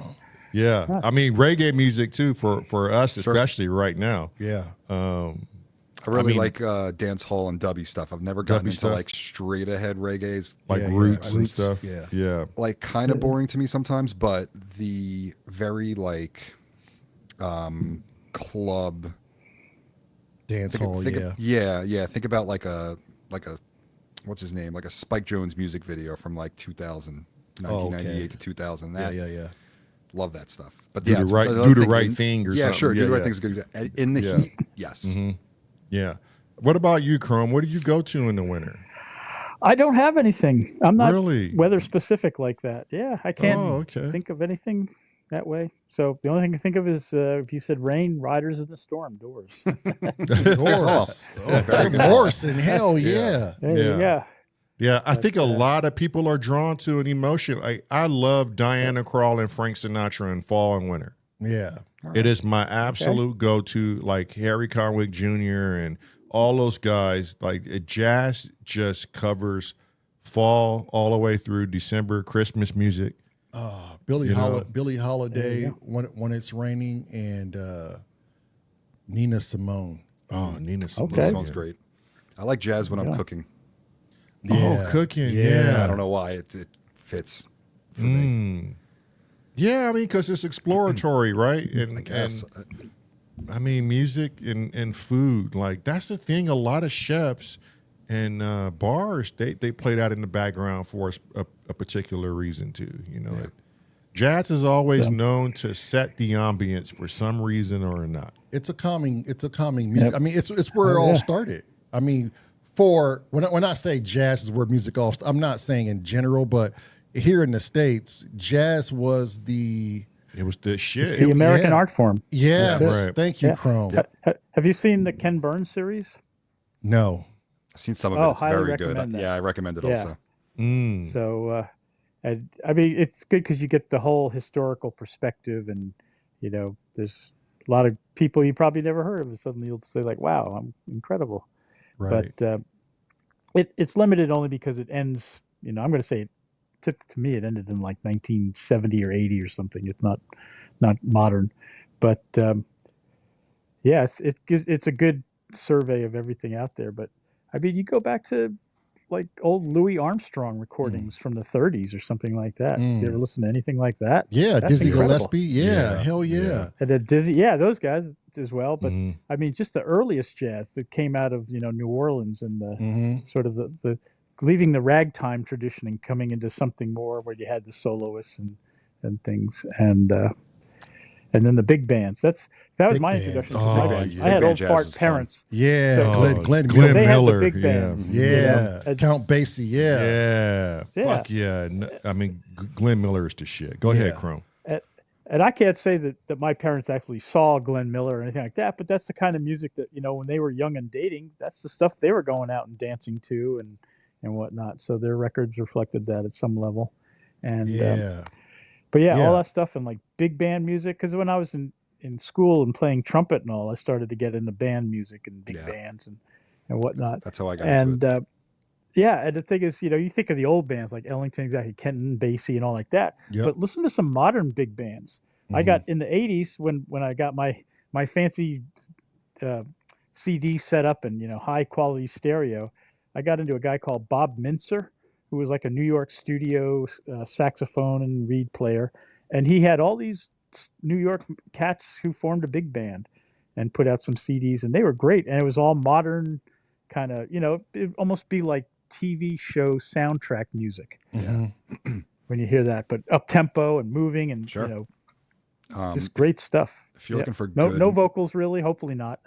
Yeah. I mean, reggae music too for us, especially right now. Yeah. I really mean- like dance hall and dubby stuff. I've never gotten Dubby into stuff. like straight ahead reggaes. Like Yeah, roots and roots, stuff. yeah. Yeah. Like kind of boring to me sometimes, but the very like club Dance hall, think yeah. yeah. Think about like a what's his name? Like a Spike Jones music video from like 2000, 1998 to 2000. That Yeah. love that stuff. But Do yeah, the it's right- another do the thing right in- thing or yeah, something. sure. Yeah, Do the right yeah. thing is good. In the Yeah. heat, yes. Yeah. What about you, Chrome? What do you go to in the winter? I don't have anything. I'm not Really? weather specific like that. Yeah, I can't Oh, okay. think of anything that way. So the only thing I can think of is if you said rain, riders in the storm, doors. Morris. Morrison, hell yeah. There Yeah. you go. Yeah, I think a lot of people are drawn to an emotion. I love Diana Krall and Frank Sinatra in fall and winter. Yeah. It is my absolute go-to, like Harry Conwick Jr. and all those guys. Like jazz just covers fall all the way through December, Christmas music. Billie There Holiday you when it's raining, and Nina Simone. Oh, Nina Simone. Okay. That sounds great. I like jazz when I'm Yeah. cooking. Yeah. Oh, cooking. Yeah. Yeah. I don't know why it fits for me. Yeah, I mean, because it's exploratory, right? And, I guess. I mean, music and food, like that's the thing. A lot of chefs and bars, they play that in the background for a particular reason too. You know, jazz is always known to set the ambience for some reason or not. It's a calming music. Yep. I mean, it's where it all started. I mean, when I say jazz is where music all, I'm not saying in general, but here in the States, jazz was the It was the shit. The American art form. yes. right. Thank you, Yeah. Chrome. Have you seen the Ken Burns series? No. I've seen some of Oh, it. It's highly very good. recommend that. Yeah, I recommend it Yeah. also. So And I mean, it's good because you get the whole historical perspective, and there's a lot of people you probably never heard of, and suddenly you'll say like, "Wow, I'm incredible." Right. But it's limited only because it ends. I'm going to say, to me, it ended in like 1970 or 80 or something. It's not modern, but yeah, it's a good survey of everything out there. But I mean, you go back to like old Louis Armstrong recordings from the 30s or something like that. You ever listen to anything like that? Yeah, That's Dizzy incredible. Gillespie. Yeah, hell yeah. And then Dizzy, yeah, those guys as well. But Mhm. I mean, just the earliest jazz that came out of New Orleans and the sort of the leaving the ragtime tradition and coming into something more where you had the soloists and things and then the big bands. That was Big my bands. introduction to Oh, big bands. yeah. I had Big band old jazz fart is fun. parents. Yeah, So- Glenn Glenn They had the Miller, big yeah. bands. Yeah, And- Count Basie. Yeah. Yeah. Yeah. Fuck yeah. I mean, Glenn Miller is the shit. Go ahead, Yeah. Chrome. And I can't say that my parents actually saw Glenn Miller or anything like that, but that's the kind of music that, when they were young and dating, that's the stuff they were going out and dancing to and whatnot. So their records reflected that at some level. And, Yeah. but yeah, Yeah. all that stuff and like big band music. Cause when I was in school and playing trumpet and all, I started to get into band music and big Yeah. bands and whatnot. That's how I got into it. And, yeah, and the thing is, you think of the old bands like Ellington, exactly, Kenton, Basie, and all like that. Yep. But listen to some modern big bands. I got in the '80s when I got my fancy CD set up and high quality stereo. I got into a guy called Bob Mincer, who was like a New York studio saxophone and reed player, and he had all these New York cats who formed a big band and put out some CDs, and they were great. And it was all modern, kind of, it'd almost be like TV show soundtrack music Mhm. when you hear that, but up tempo and moving and Sure. just great stuff. If you're looking for no good, no vocals really, hopefully not.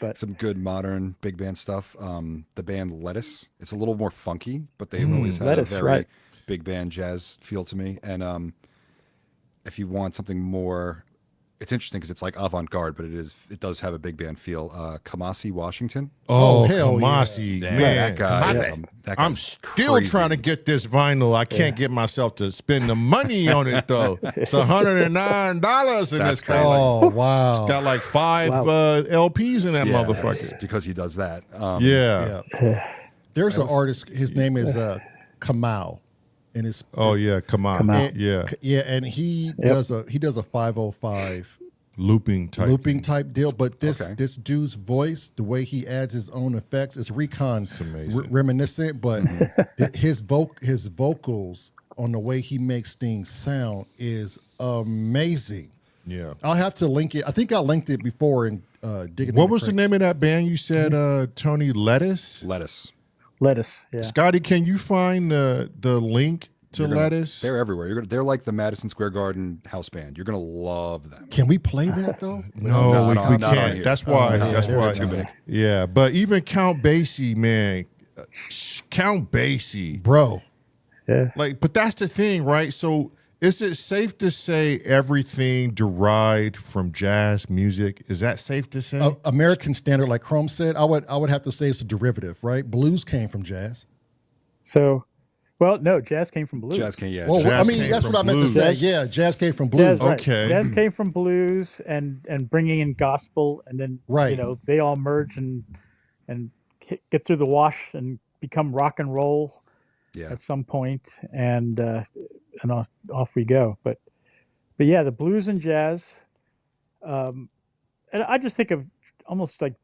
But some good modern big band stuff, the band Lettuce. It's a little more funky, but they've always had Lettuce, a very right. big band jazz feel to me. And if you want something more, it's interesting because it's like avant-garde, but it does have a big band feel. Kamasi Washington. Oh, Oh, hell yeah. Kamasi, Yeah, man. that guy is Kamasi. that I'm guy's still crazy. trying to get this vinyl. I can't get myself to spend the money on it though. It's $109 in That's this crazy. guy. Oh, wow. It's got like 5 Wow. LPs in that Yeah, motherfucker. it's because he does that. Yeah. Yeah. There's an artist, his name is Kamau. And it's Oh yeah, come on. Kamau. Yeah. yeah, and he does a 505 Looping type. looping type deal, but this Okay. this dude's voice, the way he adds his own effects, it's recon amazing. reminiscent, but his vocals on the way he makes things sound is amazing. Yeah. I'll have to link it. I think I linked it before in digging. What was the name of that band you said, Tony? Lettuce? Lettuce. Lettuce, yeah. Scotty, can you find the link to Lettuce? They're everywhere. They're like the Madison Square Garden house band. You're gonna love them. Can we play that though? No, No, we not on can't. here. That's why. yeah, that's they're why. too big. Yeah, but even Count Basie, man, Count Basie, Bro, Yeah. like, but that's the thing, right? So, is it safe to say everything derived from jazz music? Is that safe to say? American standard, like Chrome said, I would have to say it's a derivative, right? Blues came from jazz. So, well, no, jazz came from blues. Jazz can, yeah. Well, Jazz I mean, came that's from what I meant blues. to say. Jazz- Yeah, jazz came from blues. Jazz, right. Okay. Jazz came from blues and bringing in gospel, and then Right. they all merge and get through the wash and become rock and roll yeah. at some point, and off we go. But yeah, the blues and jazz, and I just think of almost like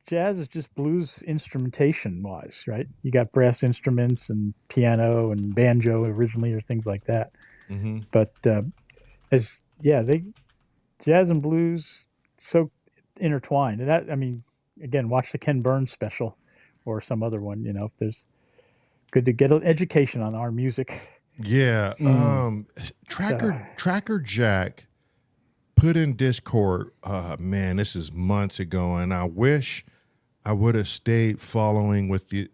jazz is just blues instrumentation wise, right? You got brass instruments and piano and banjo originally, or things like that. Mm-hmm. But jazz and blues so intertwined, and that, I mean, again, watch the Ken Burns special or some other one. If there's good to get an education on our music. Yeah. Tracker Jack put in Discord, man, this is months ago, and I wish I would have stayed following with the.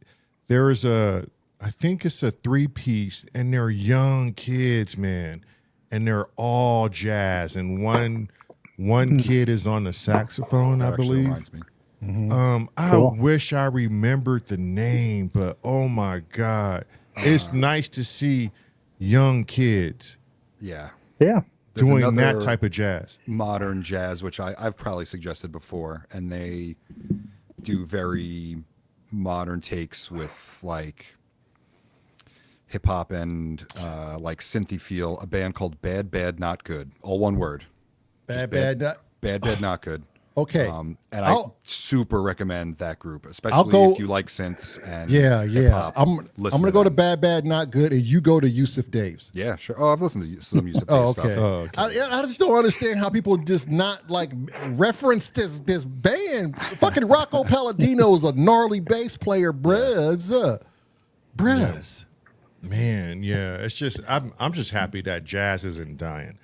There's I think it's a 3-piece, and they're young kids, man, and they're all jazz, and one kid is on the saxophone, That I actually believe. reminds me. I Cool. wish I remembered the name, but oh my God, it's nice to see young kids Yeah. Yeah. There's doing another that type of jazz. modern jazz, which I've probably suggested before, and they do very modern takes with like hip hop and like synthy feel. A band called Bad Bad Not Good, all one word. Bad, Bad bad. Bad Not Good. Okay. And I'll- I super recommend that group, I'll especially go- if you like synths and Yeah. hip-hop. I'm Listen gonna go to them. Bad Bad Not Good, and you go to Yusuf Dave's. Yeah, sure. Oh, I've listened to some music. Oh, stuff. okay. Oh, okay. I just don't understand how people just not like reference this band. Fucking Rocco Palladino is a gnarly bass player, bruh. Man, yeah, it's just I'm just happy that jazz isn't dying.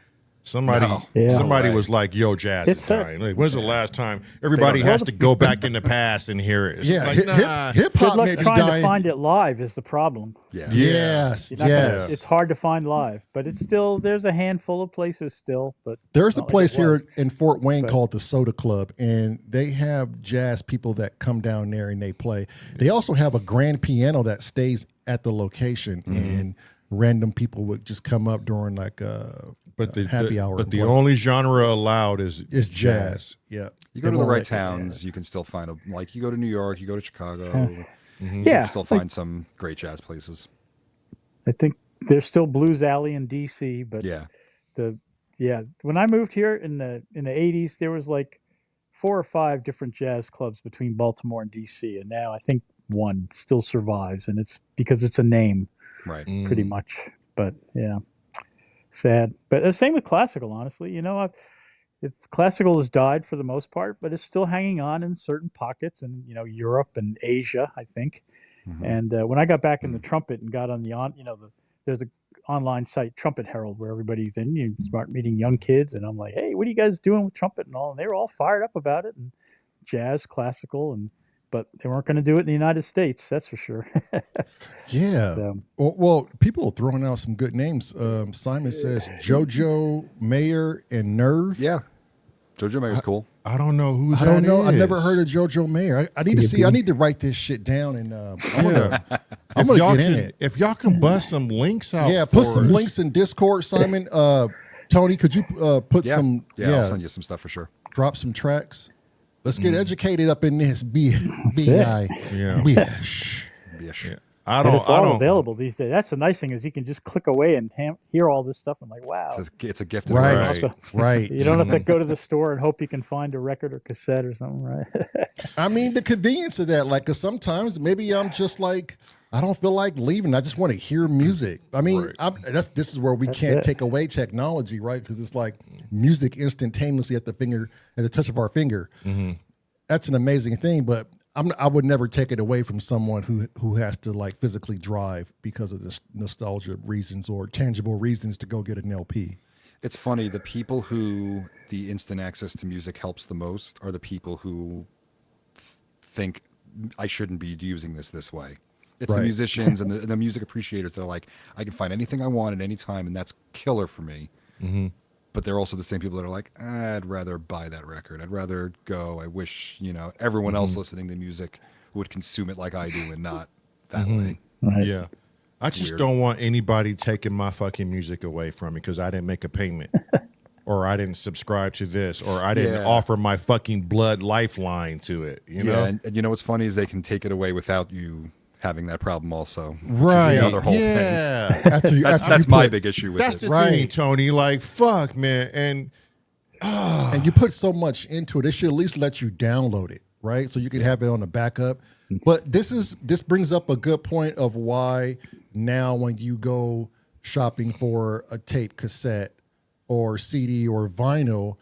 Somebody No. Yeah. somebody No way. was like, "Yo, jazz It's is dying." Like, when's the last time everybody don't has to go back in the past and hear it? It's Yeah, like, nah. hip Good hop luck maybe is trying to dying. find it live is the problem. Yeah. Yes, You're not gonna- yes. it's hard to find live, but it's still there's a handful of places still. But There's a not like place it here was. in Fort Wayne But- called the Soda Club, and they have jazz people that come down there and they play. They also have a grand piano that stays at the location, and random people would just come up during like But the happy hour. But and the play. only genre allowed is is jazz. Yeah, You They go to the won't right let- towns, you can still find like you go to New York, you go to Chicago, Yes. you Yeah, can still like- find some great jazz places. I think there's still Blues Alley in DC, but Yeah. when I moved here in the 80s, there was like 4 or 5 different jazz clubs between Baltimore and DC, and now I think one still survives, and it's because it's a name Right. pretty much. But yeah, sad. But the same with classical, honestly. It's classical has died for the most part, but it's still hanging on in certain pockets, and Europe and Asia, I think. Mhm. And when I got back in the trumpet and got on there's a online site, Trumpet Herald, where everybody's in. You start meeting young kids, and I'm like, hey, what are you guys doing with trumpet and all? And they were all fired up about it, and jazz, classical, but they weren't going to do it in the United States, that's for sure. Yeah. So, Well, people are throwing out some good names. Simon says JoJo Mayer and Nerve. Yeah. Jojo Mayer's cool. I don't know who I that don't know. I've is. never heard of JoJo Mayer. I need to see. I need to write this shit down, and I'm Yeah. gonna get in it. If y'all can bust some links out, Yeah, put for some us. links in Discord, Simon. Tony, could you put Yeah. some? I'll send you some stuff for sure. Drop some tracks. Let's get educated up in this. it. Yeah. Bish. Bish. Yeah. I and don't. it's I all don't. available these days. That's the nice thing is you can just click away and hear all this stuff. I'm like, wow. It's a gift. Right. Right. So Right. you don't have to go to the store and hope you can find a record or cassette or something, right? I mean, the convenience of that, like, because sometimes maybe I'm just like, I don't feel like leaving. I just want to hear music. I mean, Right. this is where we can't it. take away technology, right? Because it's like music instantaneously at the touch of our finger. That's an amazing thing, but I would never take it away from someone who has to like physically drive because of this nostalgia reasons or tangible reasons to go get an LP. It's funny. The people who the instant access to music helps the most are the people who think I shouldn't be using this way. It's the Right. musicians and the music appreciators that are like, I can find anything I want at any time, and that's killer for me. But they're also the same people that are like, I'd rather buy that record. I'd rather go. I wish everyone else listening to music would consume it like I do, and not that way. Right. Yeah. I just Weird. don't want anybody taking my fucking music away from me because I didn't make a payment. Or I didn't subscribe to this, or I didn't Yeah. offer my fucking blood lifeline to it. You know, And you know what's funny is they can take it away without you having that problem also. which is Right. the other whole thing. yeah. After you, That's my big issue with That's it. the Right. thing, Tony. Like, fuck, man. And and you put so much into it, they should at least let you download it, right? So you can have it on the backup. But this brings up a good point of why now when you go shopping for a tape, cassette, or CD or vinyl,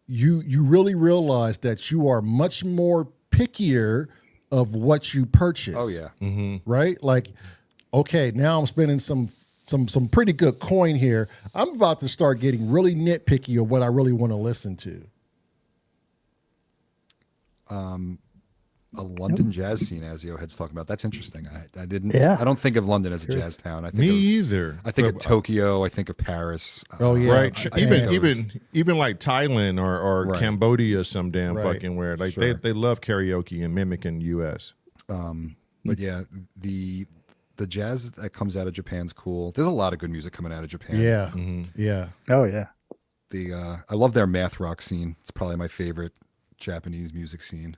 you really realize that you are much more pickier of what you purchase. Oh yeah. Right? Like, okay, now I'm spending some pretty good coin here. I'm about to start getting really nitpicky of what I really want to listen to. A London jazz scene, as Azio head's talking about. That's interesting. I didn't. Yeah. I don't think of London as a jazz town. I think me of, either. I think of But- Tokyo. I think of Paris. Oh, yeah. Right. I even think of- even like Thailand or Right. Cambodia, some damn Right. fucking where. Like Sure. they love karaoke and mimicking US. But yeah, the the jazz that comes out of Japan's cool. There's a lot of good music coming out of Japan. Yeah, Mm-hmm. yeah. Oh yeah. I love their math rock scene. It's probably my favorite Japanese music scene.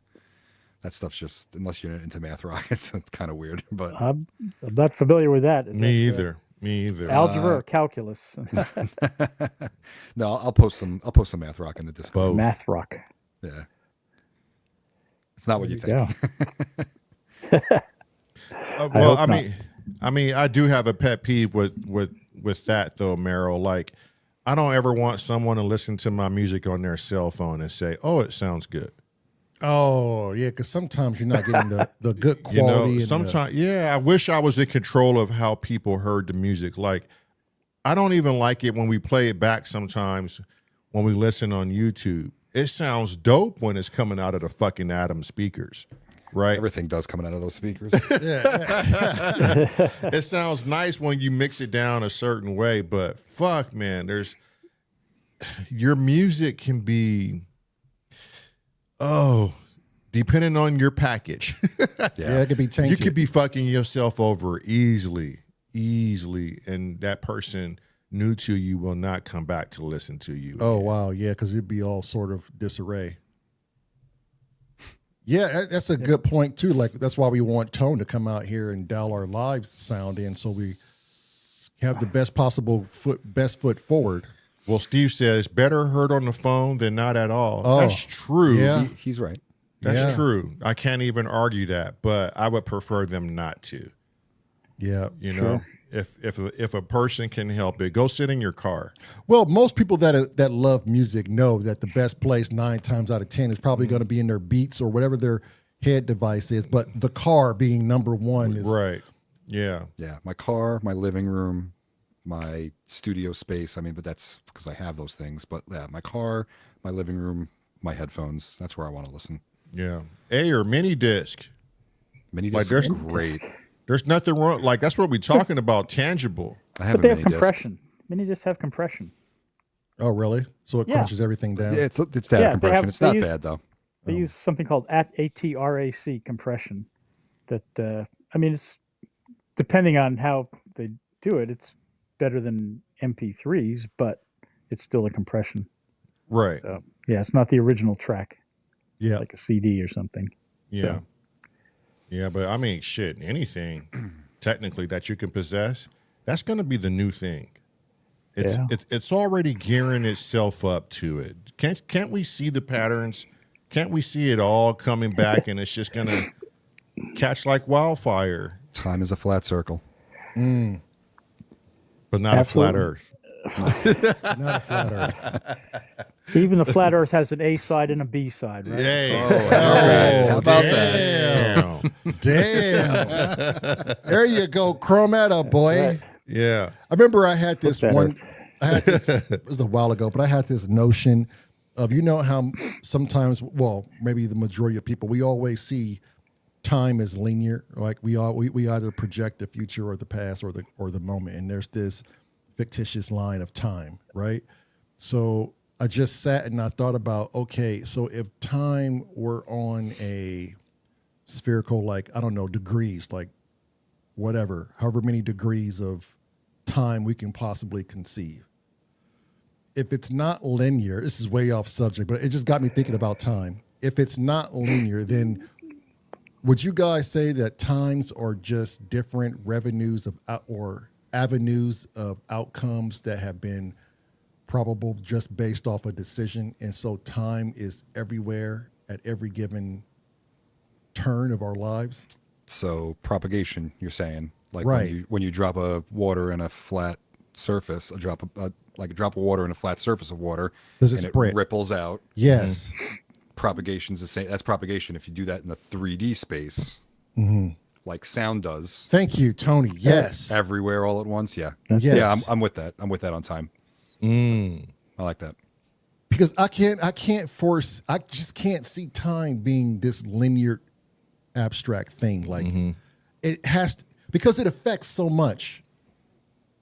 That stuff's just, unless you're into math rock, it's kind of weird. But I'm not familiar with that. Is Me that, either. Me either. algebra or calculus? no, I'll post some math rock in the Discord. Both. Math rock. Yeah, it's not what you There think. you Well, hope I mean, I do have a pet peeve with that though, Meryl. Like, I don't ever want someone to listen to my music on their cell phone and say, "Oh, it sounds good." Oh, yeah, because sometimes you're not getting the good You quality. know, and sometimes, yeah, I wish I was in control of how people heard the music. Like, I don't even like it when we play it back sometimes when we listen on YouTube. It sounds dope when it's coming out of the fucking Atom speakers, right? Everything does coming out of those speakers. It sounds nice when you mix it down a certain way, but fuck, man, your music can be, depending on your package. yeah, it could be tainted. You could be fucking yourself over easily, and that person new to you will not come back to listen to you. Oh, wow, yeah, because it'd be all sort of disarray. Yeah, that's a good point too. Like, that's why we want Tone to come out here and dial our live sound in, so we have the best possible best foot forward. Well, Steve says better heard on the phone than not at all. Oh, That's true. yeah. He's right. That's Yeah. true. I can't even argue that, but I would prefer them not to. Yeah. You know, if a person can help it, go sit in your car. Well, most people that love music know that the best place 9 times out of 10 is probably going to be in their Beats or whatever their head device is. But the car being number one is Right. Yeah. Yeah, my car, my living room, my studio space. I mean, but that's because I have those things. But yeah, my car, my living room, my headphones. That's where I want to listen. Yeah. Or mini disc. Mini Like, disc is there's- great. There's nothing wrong. Like, that's what we're talking about. Tangible. I have But they a have mini disc. compression. Mini discs have compression. Oh, really? So it Yeah. crunches everything down. Yeah, it's data Yeah, they compression. have- It's they not use- bad though. They use something called ATRAC compression. That I mean, it's depending on how they do it. It's better than MP3s, but it's still a compression. Right. So yeah, it's not the original track, Yeah. like a CD or something. Yeah. Yeah, but I mean, shit, anything technically that you can possess, that's going to be the new thing. It's already gearing itself up to it. Can't we see the patterns? Can't we see it all coming back and it's just going to catch like wildfire, Time is a flat circle. but not Absolutely. a flat earth. Not a flat earth. Even the flat Earth has an A side and a B side, right? Yes. How about that? Damn. There you go, Chromata, boy. Right. Yeah. I remember I had this that one. earth. I had this. It was a while ago, but I had this notion of, you know how sometimes, well, maybe the majority of people, we always see time as linear. Like we either project the future or the past or the moment, and there's this fictitious line of time, right? So I just sat and I thought about, okay, so if time were on a spherical, like, I don't know, degrees, like whatever, however many degrees of time we can possibly conceive. If it's not linear, this is way off subject, but it just got me thinking about time. If it's not linear, then would you guys say that times are just different revenues of or avenues of outcomes that have been probable just based off a decision? And so time is everywhere at every given turn of our lives? So propagation, you're saying, like Right. when you drop a water in a flat surface, a drop of water in a flat surface of water, Does it and spread? it ripples out. Yes. Propagation's the same. That's propagation. If you do that in the 3D space, like sound does, Thank you, Tony. Yes. everywhere all at once. Yeah, That's Yes. yeah. I'm with that. I'm with that on time. I like that. Because I just can't see time being this linear abstract thing. Like it has to, because it affects so much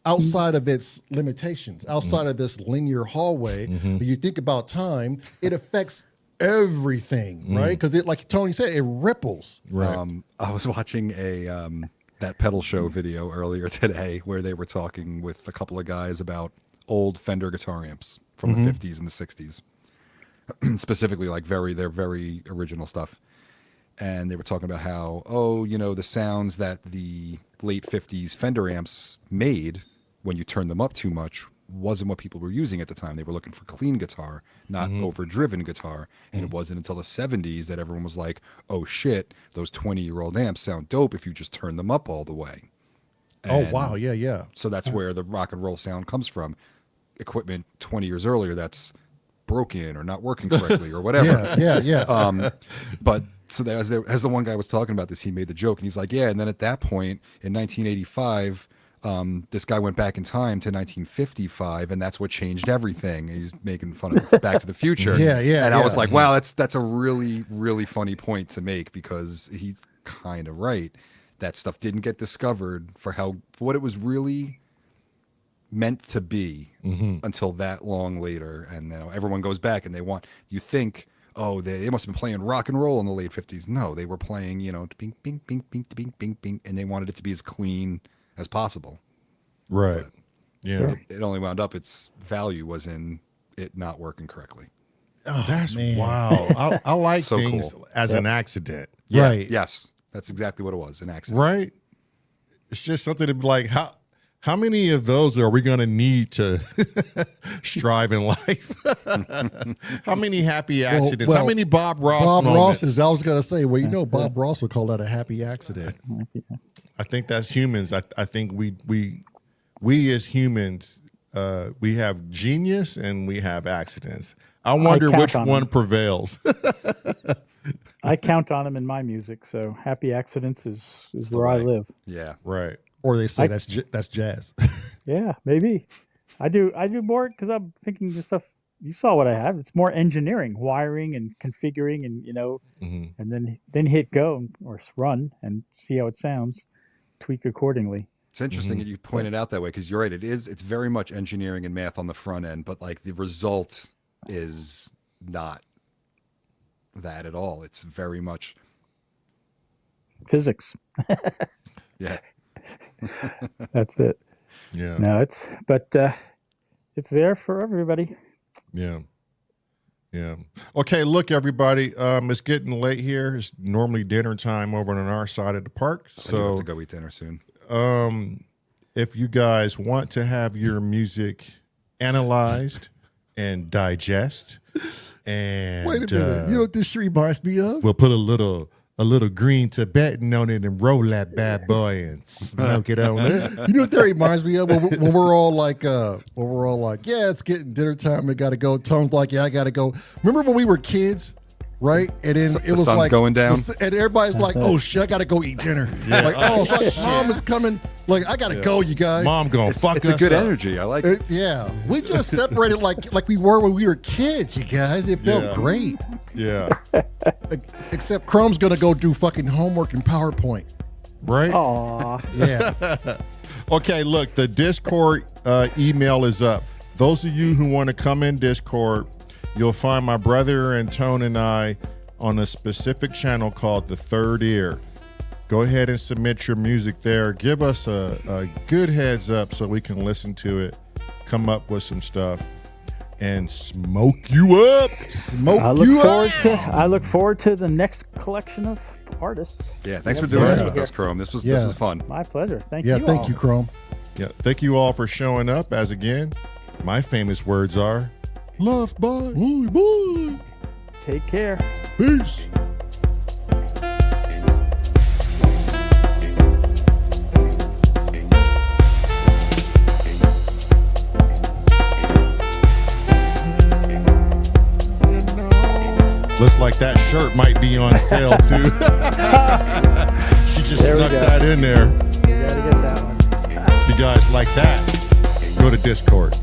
outside of its limitations, outside of this linear hallway. When you think about time, it affects everything, right? Because it, like Tony said, it ripples. Right. I was watching that that pedal show video earlier today where they were talking with a couple of guys about old Fender guitar amps from the 50s and the 60s. Specifically, like their very original stuff. And they were talking about how, the sounds that the late 50s Fender amps made when you turn them up too much wasn't what people were using at the time. They were looking for clean guitar, not overdriven guitar. And it wasn't until the 70s that everyone was like, oh shit, those 20-year-old amps sound dope if you just turn them up all the way. Oh, wow. Yeah. So that's where the rock and roll sound comes from. Equipment 20 years earlier that's broken or not working correctly or whatever. Yeah. But so as the one guy was talking about this, he made the joke and he's like, yeah. And then at that point in 1985, this guy went back in time to 1955, and that's what changed everything. He's making fun of Back to the Future. Yeah. And I was like, wow, that's a really, really funny point to make, because he's kind of right. That stuff didn't get discovered for what it was really meant to be until that long later. And everyone goes back and you think, they must have been playing rock and roll in the late 50s. No, they were playing, bing, bing, bing, bing, bing, bing, bing, and they wanted it to be as clean as possible. Right. But yeah. It only wound up its value was in it not working correctly. Oh, That's man. wow. I like So things cool. as an accident. Yeah, Right. Yes. That's exactly what it was, an accident. Right. It's just something to be like, how many of those are we going to need to strive in life? How many happy accidents? How many Bob Ross moments? I was going to say, Bob Ross would call that a happy accident. I think that's humans. I think we as humans, we have genius and we have accidents. I wonder which one prevails. I count on them in my music, so happy accidents is where I live. Yeah. Right. Or they say that's jazz. Yeah, maybe. I do more because I'm thinking the stuff. You saw what I have. It's more engineering, wiring, and configuring, and and then hit go or run and see how it sounds, tweak accordingly. It's interesting that you pointed out that way, because you're right. It's very much engineering and math on the front end, but like the result is not that at all. It's very much Physics. yeah. That's it. Yeah. No, it's there for everybody. Yeah. Yeah. Okay, look, everybody. It's getting late here. It's normally dinner time over on our side of the park. I do have So to go eat dinner soon. if you guys want to have your music analyzed and digest, and Wait a minute. You know what this street reminds me of? we'll put a little green Tibetan on it and roll that bad boy and smoke it on it. You know what that reminds me of? When we're all like, yeah, it's getting dinner time. We got to go. Tom's like, yeah, I got to go. Remember when we were kids, right? And then it The was sun's like going down. and everybody's like, oh shit, I got to go eat dinner. Like, oh, fuck, mom is coming. Like, I got to go, you guys. Mom gonna fuck It's us a good up. energy. I like it. Yeah, we just separated like we were when we were kids, you guys. It felt Yeah. great. Yeah. Except Chrome's gonna go do fucking homework in PowerPoint. Right? Aw. Yeah. Okay, look, the Discord email is up. Those of you who want to come in Discord, you'll find my brother and Tone and I on a specific channel called The Third Ear. Go ahead and submit your music there. Give us a good heads up so we can listen to it, come up with some stuff, and smoke you up. Smoke I look you forward up. to the next collection of artists. Yeah, thanks for doing this Yeah. with us, Chrome. This was Yeah. fun. My pleasure. Thank Yeah, you. thank all. you, Chrome. Yeah, thank you all for showing up. As again, my famous words are, love, bye. Ooh, boy. Take care. Peace. Looks like that shirt might be on sale too. She just There we snuck go. that in there. You gotta get that one. If you guys like that, go to Discord.